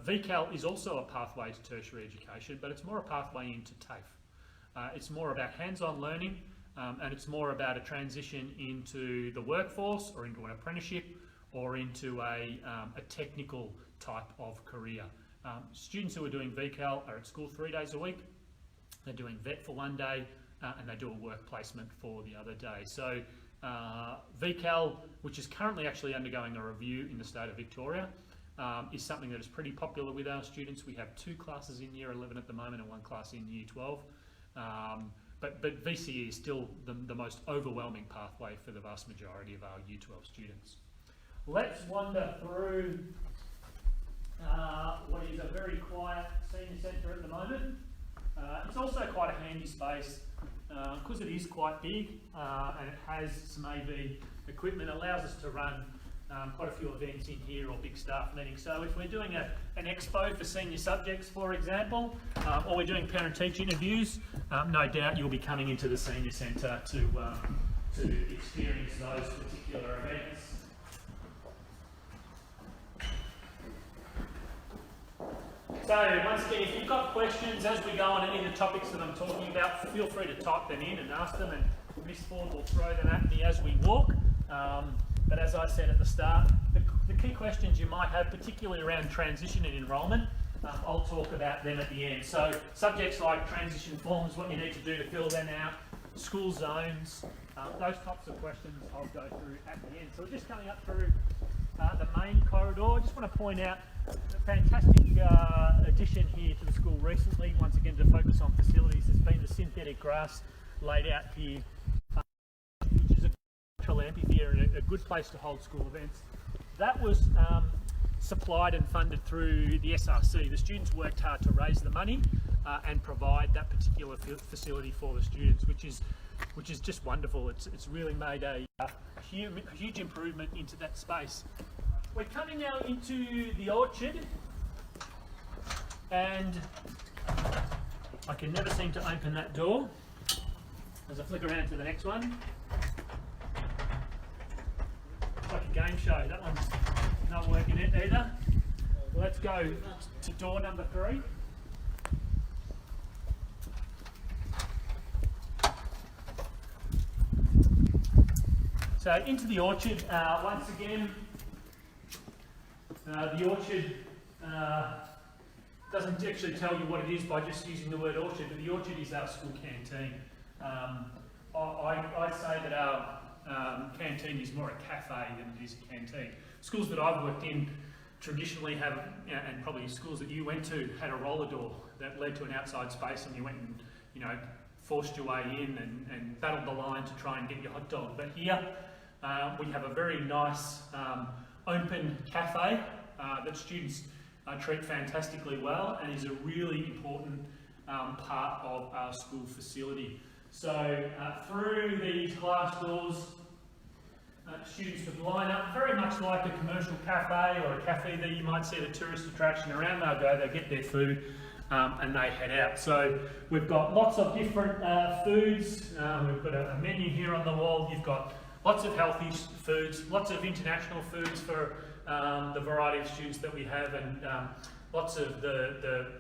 A: VCAL is also a pathway to tertiary education, but it's more a pathway into TAFE. It's more about hands-on learning, and it's more about a transition into the workforce or into an apprenticeship or into a technical type of career. Students who are doing VCAL are at school 3 days a week. They're doing vet for 1 day, and they do a work placement for the other day. So VCAL, which is currently actually undergoing a review in the state of Victoria, is something that is pretty popular with our students. We have 2 classes in Year 11 at the moment and 1 class in Year 12. But VCE is still the most overwhelming pathway for the vast majority of our Year 12 students. Let's wander through what is a very quiet senior centre at the moment. It's also quite a handy space because it is quite big and it has some AV equipment. It allows us to run quite a few events in here or big staff meetings. So if we're doing an expo for senior subjects, for example, or we're doing parent-teacher interviews, no doubt you'll be coming into the senior centre to experience those particular events. So once again, if you've got questions as we go on any of the topics that I'm talking about, feel free to type them in and ask them, and Miss Ford will throw them at me as we walk. But as I said at the start, the key questions you might have, particularly around transition and enrolment, I'll talk about them at the end. So subjects like transition forms, what you need to do to fill them out, school zones, those types of questions I'll go through at the end. So we're just coming up through the main corridor. I just want to point out a fantastic addition here to the school recently, once again to focus on facilities. There's been the synthetic grass laid out here, which is a cultural amphitheatre and a good place to hold school events. That was supplied and funded through the SRC. The students worked hard to raise the money and provide that particular facility for the students, which is just wonderful. It's really made a huge improvement into that space. We're coming now into the orchard, and I can never seem to open that door. As I flick around to the next one, it's like a game show. That one's not working it either. Let's go to door number 3. So into the orchard, once again, the orchard doesn't actually tell you what it is by just using the word orchard, but the orchard is our school canteen. I say that our canteen is more a cafe than it is a canteen. Schools that I've worked in traditionally have, and probably schools that you went to, had a roller door that led to an outside space, and you went and, forced your way in and battled the line to try and get your hot dog. But here we have a very nice open cafe that students treat fantastically well, and is a really important part of our school facility. So through these glass doors, students would line up very much like a commercial cafe or a cafe that you might see at a tourist attraction. Around they'll go, they get their food and they head out. So we've got lots of different foods. We've got a menu here on the wall. You've got lots of healthy foods, lots of international foods for the variety of students that we have, and lots of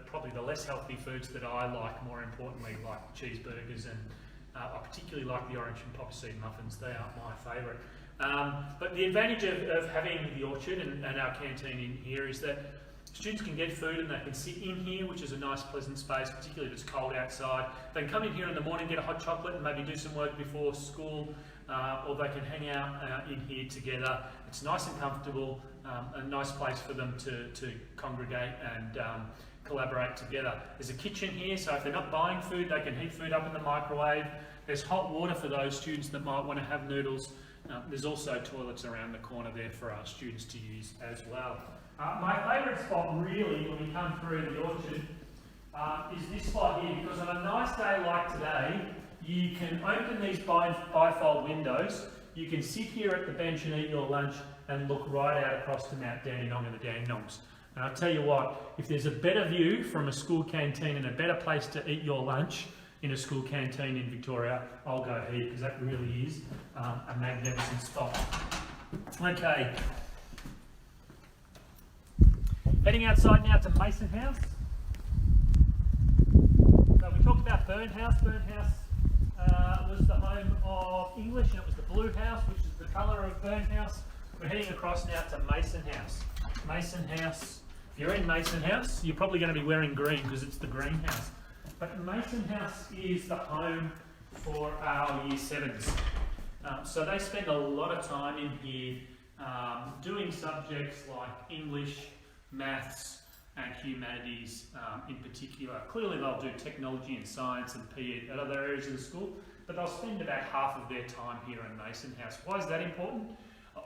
A: probably the less healthy foods that I like, more importantly, like cheeseburgers, and I particularly like the orange and poppy seed muffins. They are my favourite. But the advantage of having the orchard and our canteen in here is that students can get food and they can sit in here, which is a nice pleasant space, particularly if it's cold outside. They can come in here in the morning, get a hot chocolate and maybe do some work before school, or they can hang out in here together. It's nice and comfortable, a nice place for them to congregate and collaborate together. There's a kitchen here, so if they're not buying food, they can heat food up in the microwave. There's hot water for those students that might want to have noodles. There's also toilets around the corner there for our students to use as well. My favourite spot really when we come through the orchard is this spot here, because on a nice day like today, you can open these bifold windows, you can sit here at the bench and eat your lunch and look right out across to Mount Dandenong and the Dandenongs. And I'll tell you what, if there's a better view from a school canteen and a better place to eat your lunch in a school canteen in Victoria, I'll go here, because that really is a magnificent spot. Okay. Heading outside now to Mason House. So we talked about Burn House. Burn House was the home of English, and it was the blue house, which is the colour of Burn House. We're heading across now to Mason House. Mason House, if you're in Mason House, you're probably going to be wearing green because it's the greenhouse. But Mason House is the home for our Year 7s. So they spend a lot of time in here doing subjects like English, maths and humanities in particular. Clearly they'll do technology and science and PE at other areas of the school, but they'll spend about half of their time here in Mason House. Why is that important?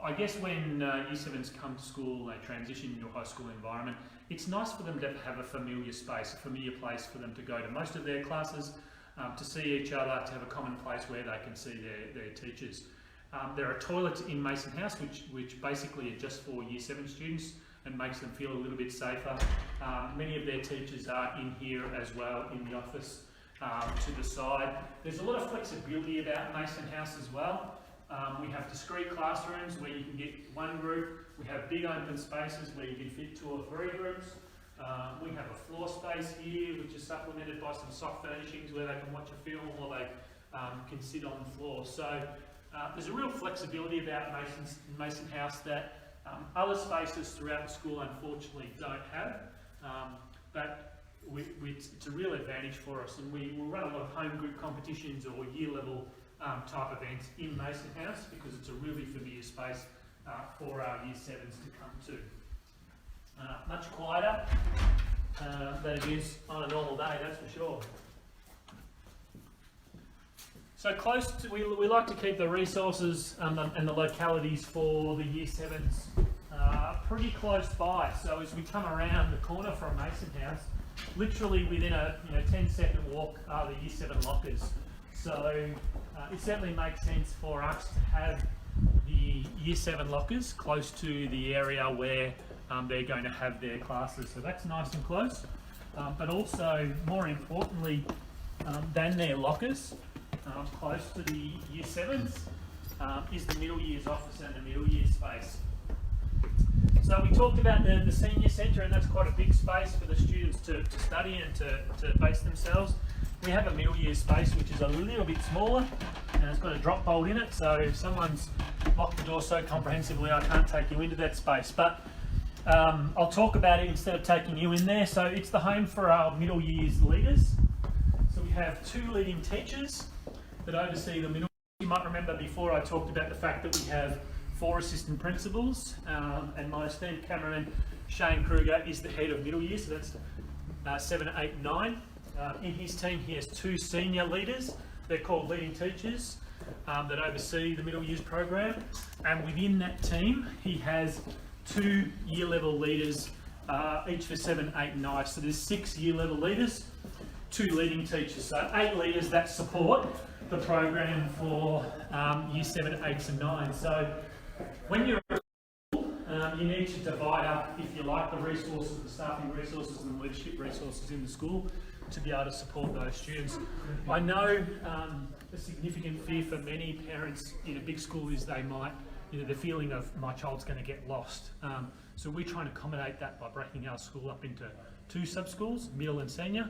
A: I guess when Year 7s come to school, they transition into a high school environment, it's nice for them to have a familiar space, a familiar place for them to go to most of their classes, to see each other, to have a common place where they can see their teachers. There are toilets in Mason House which basically are just for Year 7 students and makes them feel a little bit safer. Many of their teachers are in here as well, in the office to the side. There's a lot of flexibility about Mason House as well. We have discrete classrooms where you can get one group. We have big open spaces where you can fit 2 or 3 groups. We have a floor space here which is supplemented by some soft furnishings where they can watch a film or they can sit on the floor. So there's a real flexibility about Mason House that other spaces throughout the school unfortunately don't have, but it's a real advantage for us, and we will run a lot of home group competitions or year level type events in Mason House because it's a really familiar space for our Year 7s to come to. Much quieter than it is on a normal day, that's for sure. So close to, we like to keep the resources and the localities for the Year 7s pretty close by. So as we come around the corner from Mason House, literally within a 10-second walk are the Year 7 lockers. So it certainly makes sense for us to have the Year 7 lockers close to the area where they're going to have their classes. So that's nice and close. But also, more importantly than their lockers, close to the Year 7s, is the middle years office and the middle years space. So we talked about the senior centre, and that's quite a big space for the students to study and to base themselves. We have a middle year space which is a little bit smaller, and it's got a drop bolt in it, so if someone's locked the door so comprehensively I can't take you into that space. But I'll talk about it instead of taking you in there. So it's the home for our middle years leaders. So we have 2 leading teachers that oversee the middle. You might remember before I talked about the fact that we have 4 assistant principals, and my esteemed cameraman Shane Kruger is the head of middle year, so that's 7, 8, 9. In his team he has 2 senior leaders, they're called leading teachers, that oversee the middle years program, and within that team he has 2 year level leaders, each for 7, 8 and 9, so there's 6 year level leaders, 2 leading teachers, so 8 leaders that support the program for year 7, 8 and 9. So when you're at school, you need to divide up, if you like, the resources, the staffing resources and the leadership resources in the school to be able to support those students. I know a significant fear for many parents in a big school is they might, the feeling of my child's going to get lost. So we try and accommodate that by breaking our school up into 2 sub-schools, middle and senior,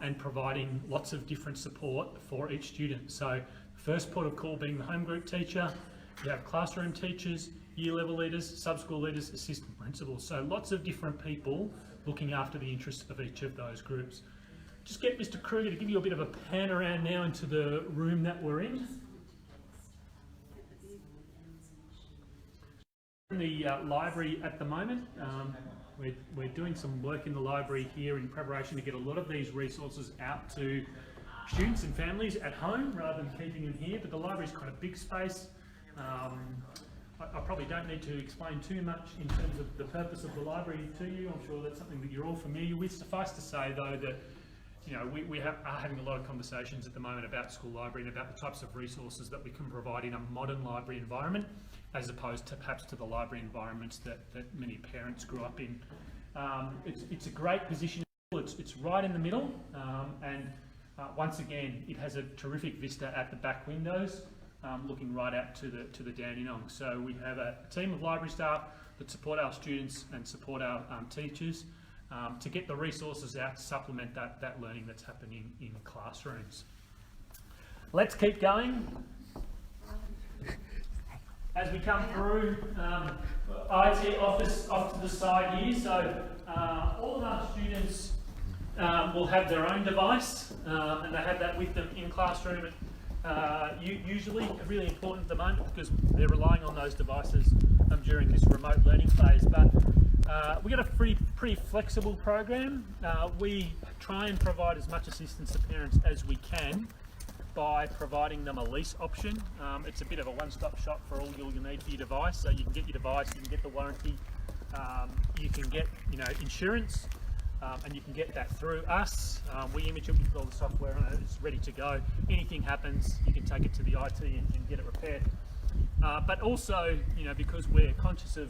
A: and providing lots of different support for each student. So first port of call being the home group teacher, you have classroom teachers, year level leaders, sub-school leaders, assistant principals. So lots of different people looking after the interests of each of those groups. Just get Mr. Kruger to give you a bit of a pan around now into the room that we're in. In the library at the moment, we're doing some work in the library here in preparation to get a lot of these resources out to students and families at home rather than keeping them here, but the library is quite a big space. I probably don't need to explain too much in terms of the purpose of the library to you. I'm sure that's something that you're all familiar with. Suffice to say though that we are having a lot of conversations at the moment about school library and about the types of resources that we can provide in a modern library environment as opposed to perhaps to the library environments that many parents grew up in. It's a great position. It's right in the middle, and once again it has a terrific vista at the back windows, looking right out to the Dandenong. So we have a team of library staff that support our students and support our teachers to get the resources out to supplement that learning that's happening in classrooms. Let's keep going. As we come through, IT office off to the side here. So all of our students will have their own device, and they have that with them in classroom. Usually really important at the moment because they're relying on those devices during this remote learning phase. But we've got a pretty flexible program. We try and provide as much assistance to parents as we can by providing them a lease option. It's a bit of a one-stop shop for all you'll need for your device. So you can get your device, you can get the warranty, you can get insurance, and you can get that through us. We image it, we've got all the software on it, it's ready to go. Anything happens, you can take it to the IT and get it repaired. But also, because we're conscious of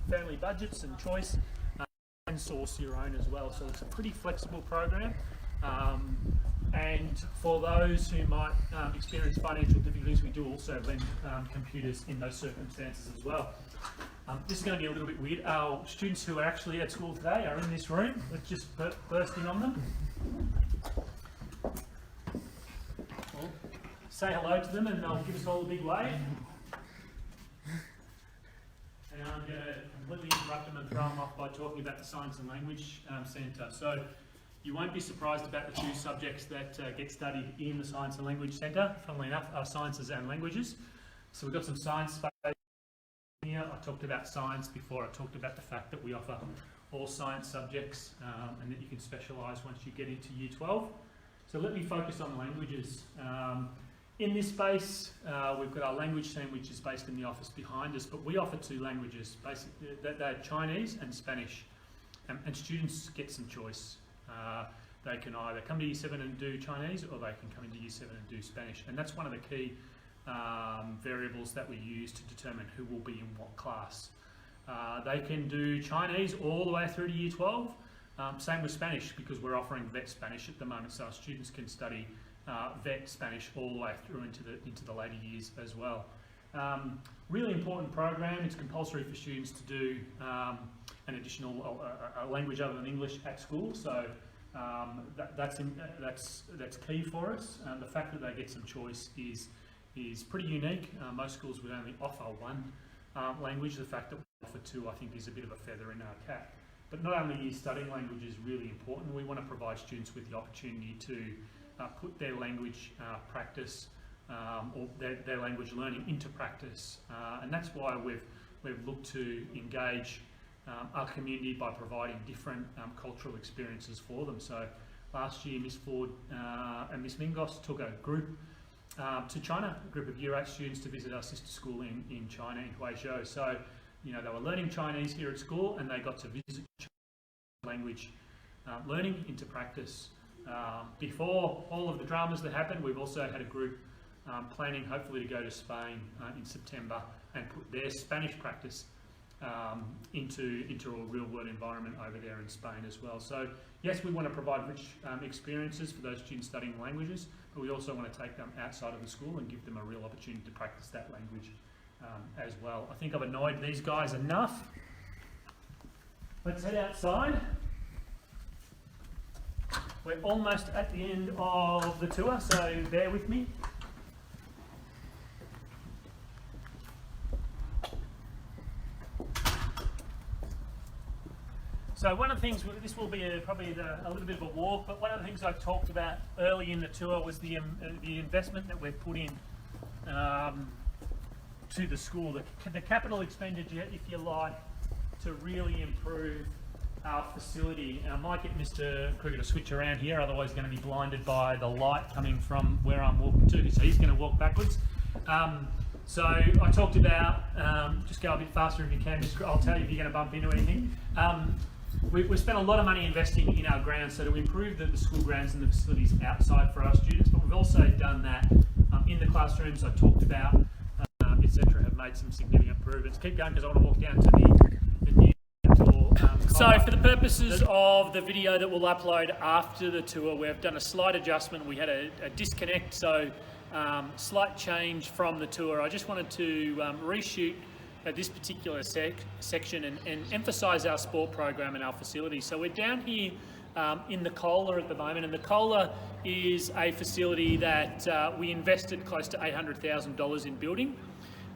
A: family budgets and choice, you can source your own as well. So it's a pretty flexible program. And for those who might experience financial difficulties, we do also lend computers in those circumstances as well. This is going to be a little bit weird. Our students who are actually at school today are in this room. Let's just burst in on them. Well, say hello to them and they'll give us all a big wave. And I'm going to completely interrupt them and throw them off by talking about the Science and Language Centre. So you won't be surprised about the 2 subjects that get studied in the Science and Language Centre. Funnily enough, are sciences and languages. So we've got some science space here. I talked about science before. I talked about the fact that we offer all science subjects and that you can specialise once you get into Year 12. So let me focus on languages. In this space, we've got our language team, which is based in the office behind us, but we offer 2 languages. Basically, they're Chinese and Spanish, and students get some choice. They can either come to Year 7 and do Chinese, or they can come into Year 7 and do Spanish, and that's one of the key variables that we use to determine who will be in what class. They can do Chinese all the way through to Year 12. Same with Spanish, because we're offering vet Spanish at the moment, so our students can study vet Spanish all the way through into the later years as well. Really important program. It's compulsory for students to do an additional a language other than English at school. So that's key for us. The fact that they get some choice is pretty unique. Most schools would only offer one language. The fact that we offer two, I think, is a bit of a feather in our cap. But not only is studying language is really important, we want to provide students with the opportunity to put their language practice or their language learning into practice, and that's why we've looked to engage our community by providing different cultural experiences for them. So last year, Miss Ford and Miss Mingos took a group to China, a group of Year 8 students to visit our sister school in China, in Huizhou. So, you know, they were learning Chinese here at school, and they got to visit language learning into practice. Before all of the dramas that happened, we've also had a group planning hopefully to go to Spain in September and put their Spanish practice into a real world environment over there in Spain as well. So yes, we want to provide rich experiences for those students studying languages, but we also want to take them outside of the school and give them a real opportunity to practice that language as well. I think I've annoyed these guys enough. Let's head outside. We're almost at the end of the tour, so bear with me. So one of the things, this will be probably a little bit of a walk, but one of the things I talked about early in the tour was the investment that we've put in to the school, the capital expenditure, if you like, to really improve our facility. And I might get Mr. Kruger to switch around here, otherwise he's going to be blinded by the light coming from where I'm walking to, so he's going to walk backwards. So I talked about, just go a bit faster if you can, I'll tell you if you're going to bump into anything. We spent a lot of money investing in our grounds, so to improve the school grounds and the facilities outside for our students, but we've also done that in the classrooms I talked about, etc. have made some significant improvements. Keep going because I want to walk down to the new outdoor. So for the purposes of the video that we'll upload after the tour, we've done a slight adjustment. We had a disconnect, so slight change from the tour. I just wanted to reshoot this particular section and emphasise our sport program and our facilities. So we're down here in the Cola at the moment, and the Cola is a facility that we invested close to $800,000 in building.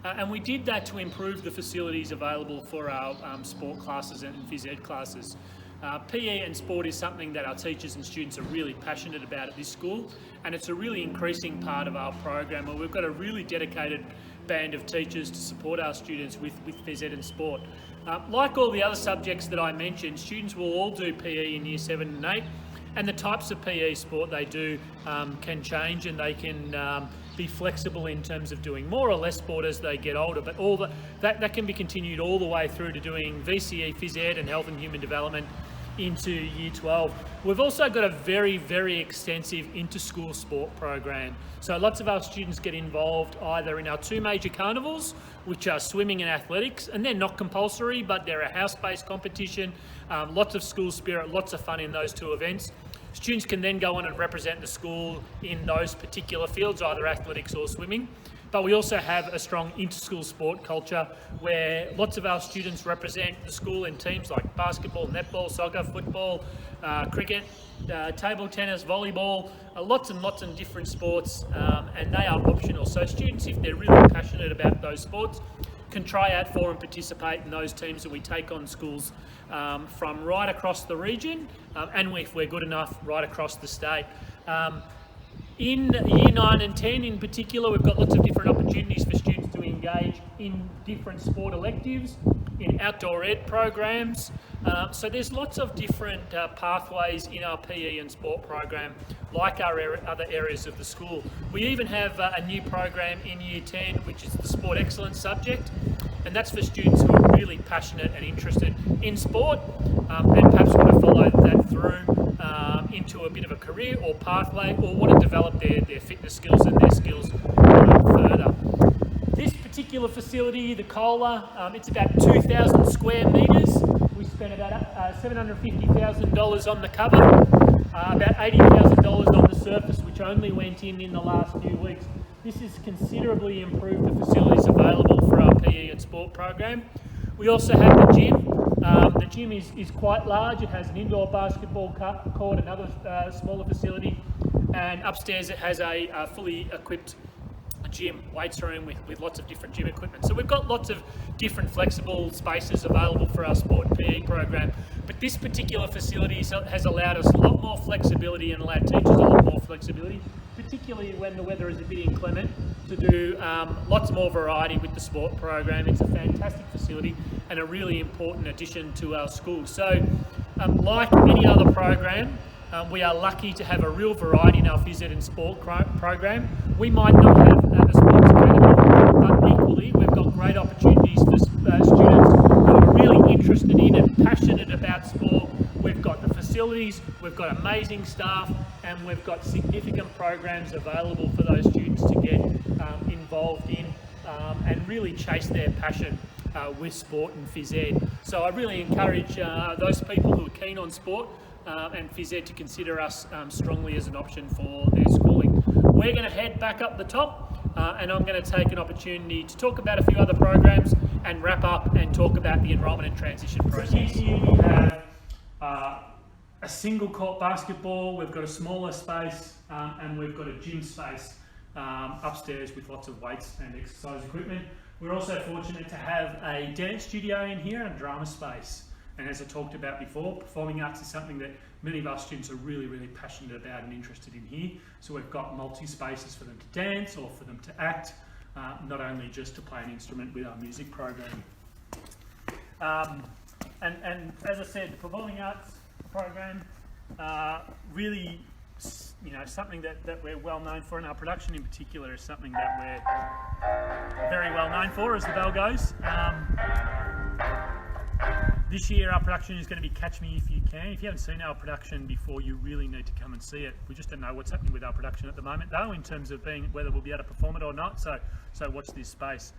A: And we did that to improve the facilities available for our sport classes and phys ed classes. PE and sport is something that our teachers and students are really passionate about at this school, and it's a really increasing part of our program where we've got a really dedicated band of teachers to support our students with phys ed and sport. Like all the other subjects that I mentioned, students will all do PE in Year 7 and 8, and the types of PE sport they do can change, and they can be flexible in terms of doing more or less sport as they get older, but all that can be continued all the way through to doing VCE, phys ed and health and human development into Year 12. We've also got a very, very extensive inter-school sport program. So lots of our students get involved either in our two major carnivals, which are swimming and athletics, and they're not compulsory, but they're a house-based competition, lots of school spirit, lots of fun in those two events. Students can then go on and represent the school in those particular fields, either athletics or swimming. But we also have a strong inter-school sport culture where lots of our students represent the school in teams like basketball, netball, soccer, football, cricket, table tennis, volleyball, lots and lots of different sports, and they are optional. So students, if they're really passionate about those sports, can try out for and participate in those teams that we take on schools from right across the region, and if we're good enough, right across the state. In Year 9 and 10 in particular, we've got lots of different opportunities for students to engage in different sport electives, in outdoor ed programs. So there's lots of different pathways in our PE and sport program, like our other areas of the school. We even have a new program in Year 10, which is the Sport Excellence subject, and that's for students who are really passionate and interested in sport, and perhaps want to follow that through into a bit of a career or pathway, or want to develop their fitness skills and their skills further. This particular facility, the Cola, it's about 2,000 square metres. We spent about $750,000 on the cover. about $80,000 on the surface, which only went in the last few weeks. This has considerably improved the facilities available for our PE and sport program. We also have the gym. The gym is quite large. It has an indoor basketball court, another smaller facility, and upstairs it has a fully equipped gym, weights room with lots of different gym equipment. So we've got lots of different flexible spaces available for our sport and PE program. But this particular facility has allowed us a lot more flexibility and allowed teachers a lot more flexibility, particularly when the weather is a bit inclement, to do lots more variety with the sport program. It's a fantastic facility and a really important addition to our school. So like any other program, we are lucky to have a real variety in our phys ed and sport program. We might not have a sports academy, but equally we've got great opportunities for students who are really interested in and passionate about sport. We've got the facilities, we've got amazing staff, and we've got significant programs available for those students to get involved in and really chase their passion with sport and phys ed. So I really encourage those people who are keen on sport and phys ed to consider us strongly as an option for their schooling. We're going to head back up the top and I'm going to take an opportunity to talk about a few other programs and wrap up and talk about the enrolment and transition process. So here we have a single court basketball, we've got a smaller space and we've got a gym space upstairs with lots of weights and exercise equipment. We're also fortunate to have a dance studio in here and drama space. And as I talked about before, performing arts is something that many of our students are really, really passionate about and interested in here. So we've got multi-spaces for them to dance or for them to act, not only just to play an instrument with our music program. And as I said, the performing arts program, really, something that we're well known for, and our production in particular is something that we're very well known for, as the bell goes. This year our production is going to be Catch Me If You Can. If you haven't seen our production before, you really need to come and see it. We just don't know what's happening with our production at the moment though, in terms of whether we'll be able to perform it or not, so watch this space.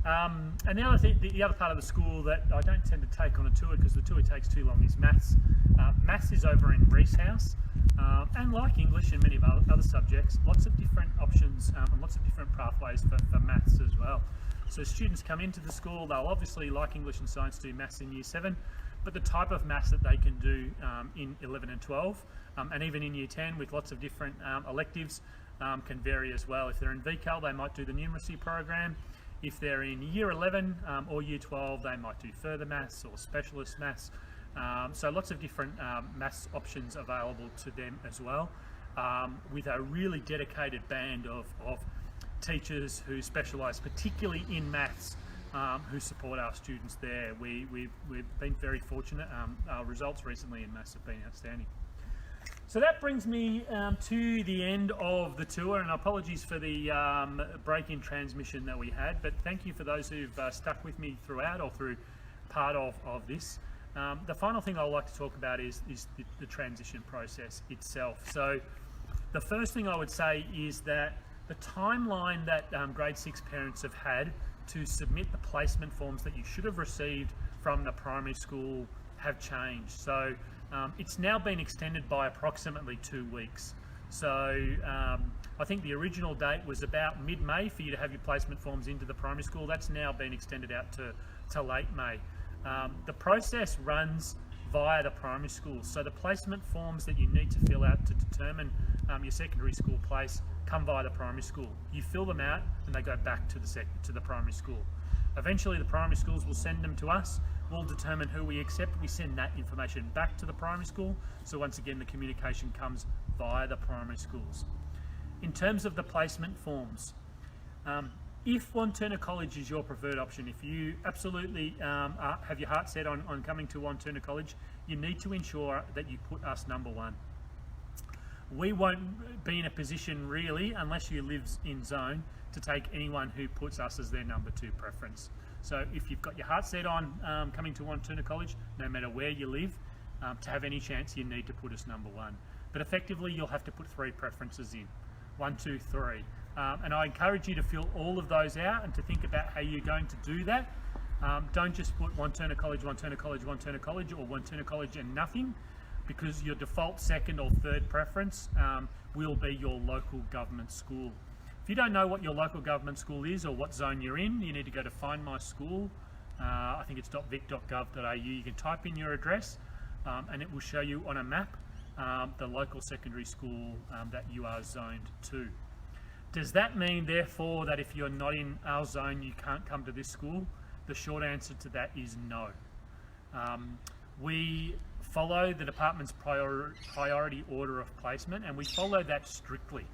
A: And the other part of the school that I don't tend to take on a tour because the tour takes too long is maths. Maths is over in Reese House, and like English and many of our other subjects, lots of different options and lots of different pathways for maths as well. So students come into the school, they'll obviously, like English and Science, do maths in Year 7, but the type of maths that they can do in 11 and 12, and even in Year 10 with lots of different electives can vary as well. If they're in VCAL, they might do the numeracy program. If they're in Year 11 or Year 12, they might do further maths or specialist maths. So lots of different maths options available to them as well, with a really dedicated band of teachers who specialise particularly in maths, who support our students there. We've been very fortunate. Our results recently in maths have been outstanding. So that brings me to the end of the tour, and apologies for the break in transmission that we had, but thank you for those who've stuck with me throughout or through part of this. The final thing I'd like to talk about is the transition process itself. So the first thing I would say is that the timeline that grade 6 parents have had to submit the placement forms that you should have received from the primary school have changed. So it's now been extended by approximately 2 weeks. So I think the original date was about mid-May for you to have your placement forms into the primary school. That's now been extended out to late May. The process runs via the primary school. So the placement forms that you need to fill out to determine your secondary school place come via the primary school. You fill them out and they go back to the primary school. Eventually the primary schools will send them to us. We'll determine who we accept. We send that information back to the primary school. So once again, the communication comes via the primary schools. In terms of the placement forms, if Wantirna College is your preferred option, if you absolutely have your heart set on coming to Wantirna College, you need to ensure that you put us number 1. We won't be in a position really, unless you live in zone, to take anyone who puts us as their number 2 preference. So if you've got your heart set on coming to Wantirna College, no matter where you live, to have any chance, you need to put us number 1. But effectively, you'll have to put 3 preferences in. 1, 2, 3. And I encourage you to fill all of those out and to think about how you're going to do that. Don't just put Wantirna College, Wantirna College, Wantirna College, or Wantirna College and nothing. because your default second or third preference will be your local government school. If you don't know what your local government school is or what zone you're in, you need to go to Find My School. I think it's .vic.gov.au. You can type in your address and it will show you on a map the local secondary school that you are zoned to. Does that mean, therefore, that if you're not in our zone, you can't come to this school? The short answer to that is no. We follow the department's priority order of placement, and we follow that strictly.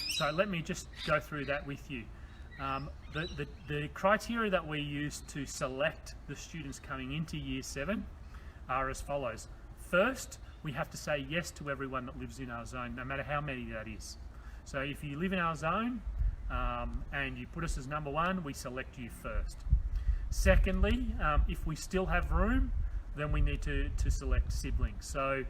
A: So let me just go through that with you. The criteria that we use to select the students coming into Year 7 are as follows. First, we have to say yes to everyone that lives in our zone, no matter how many that is. So if you live in our zone and you put us as number 1, we select you first. Secondly, if we still have room, then we need to select siblings. So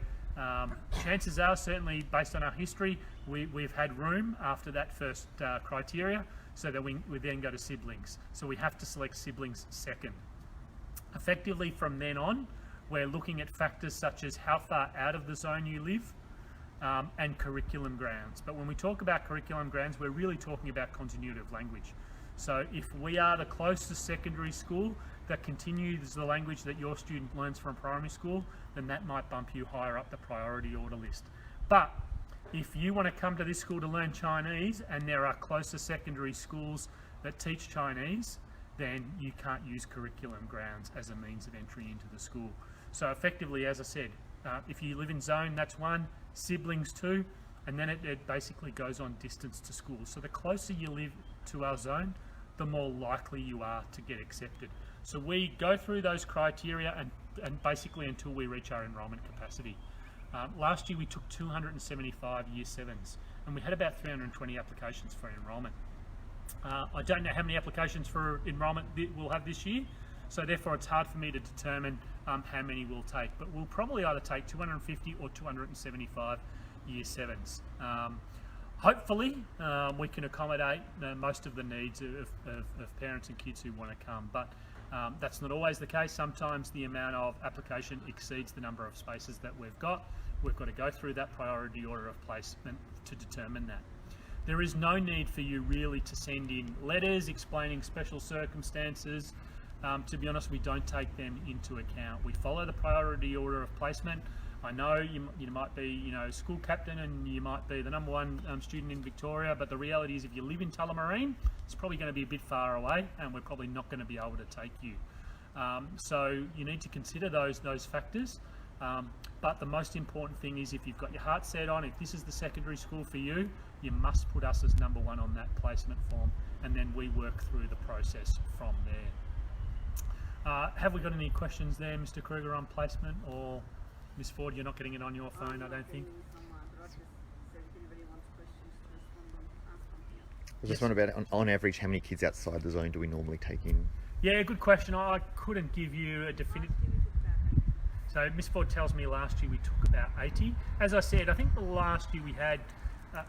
A: chances are, certainly based on our history, we've had room after that first criteria, so that we then go to siblings. So we have to select siblings second. Effectively from then on, we're looking at factors such as how far out of the zone you live and curriculum grounds. But when we talk about curriculum grounds, we're really talking about continuity of language. So if we are the closest secondary school that continues the language that your student learns from primary school, then that might bump you higher up the priority order list. But if you want to come to this school to learn Chinese and there are closer secondary schools that teach Chinese, then you can't use curriculum grounds as a means of entry into the school. So effectively, as I said, if you live in zone, that's 1, siblings 2, and then it basically goes on distance to school. So the closer you live to our zone, the more likely you are to get accepted. So we go through those criteria and basically until we reach our enrolment capacity. Last year we took 275 Year 7s and we had about 320 applications for enrolment. I don't know how many applications for enrolment we'll have this year, so therefore it's hard for me to determine how many we'll take, but we'll probably either take 250 or 275 Year 7s. Hopefully we can accommodate most of the needs of parents and kids who want to come, but that's not always the case. Sometimes the amount of application exceeds the number of spaces that we've got. We've got to go through that priority order of placement to determine that. There is no need for you really to send in letters explaining special circumstances. To be honest, we don't take them into account. We follow the priority order of placement. I know you might be, school captain and you might be the number 1 student in Victoria, but the reality is if you live in Tullamarine, it's probably going to be a bit far away and we're probably not going to be able to take you. So you need to consider those factors. But the most important thing is if you've got your heart set on, if this is the secondary school for you, you must put us as number 1 on that placement form, and then we work through the process from there. Have we got any questions there, Mr. Kruger, on placement, or Miss Ford, you're not getting it on your phone, I don't think?
C: I just wonder about, on average, how many kids outside the zone do we normally take in?
A: Yeah, good question. I couldn't give you a definitive. So Miss Ford tells me last year we took about 80. As I said, I think the last year we had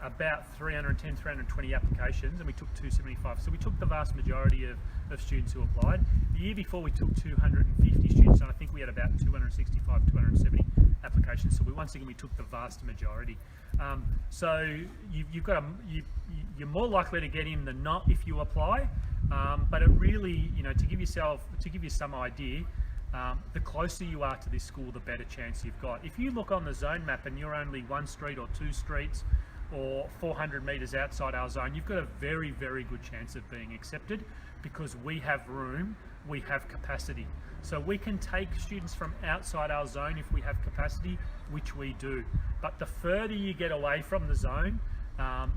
A: about 310, 320 applications and we took 275. So we took the vast majority of students who applied. The year before we took 250 students and I think we had about 265, 270 applications. So once again we took the vast majority. So you're more likely to get in than not if you apply. But it really, to give you some idea, the closer you are to this school, the better chance you've got. If you look on the zone map and you're only 1 street or 2 streets or 400 metres outside our zone, you've got a very, very good chance of being accepted because we have room, we have capacity. So we can take students from outside our zone if we have capacity, which we do. But the further you get away from the zone,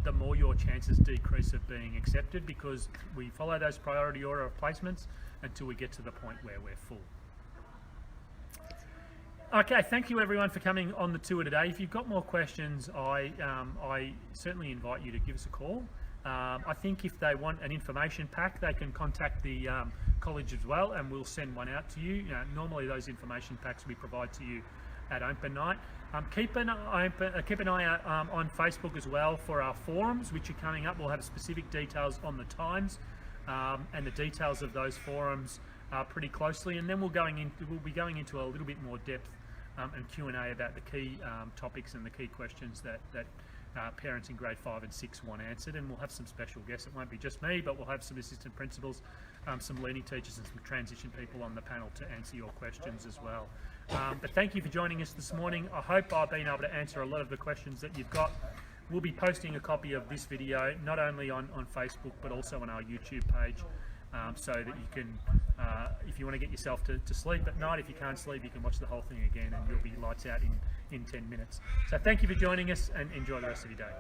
A: the more your chances decrease of being accepted because we follow those priority order of placements until we get to the point where we're full. Okay, thank you everyone for coming on the tour today. If you've got more questions, I certainly invite you to give us a call. I think if they want an information pack, they can contact the college as well and we'll send one out to you. Normally those information packs we provide to you at open night. Keep an eye out on Facebook as well for our forums, which are coming up. We'll have specific details on the times and the details of those forums pretty closely, and then we'll be going into a little bit more depth and Q&A about the key topics and the key questions that parents in grade 5 and 6 want answered, and we'll have some special guests. It won't be just me, but we'll have some assistant principals, some learning teachers and some transition people on the panel to answer your questions as well. But thank you for joining us this morning. I hope I've been able to answer a lot of the questions that you've got. We'll be posting a copy of this video not only on Facebook but also on our YouTube page, so that you can, if you want to get yourself to sleep at night, if you can't sleep, you can watch the whole thing again and you'll be lights out in 10 minutes. So thank you for joining us and enjoy the rest of your day.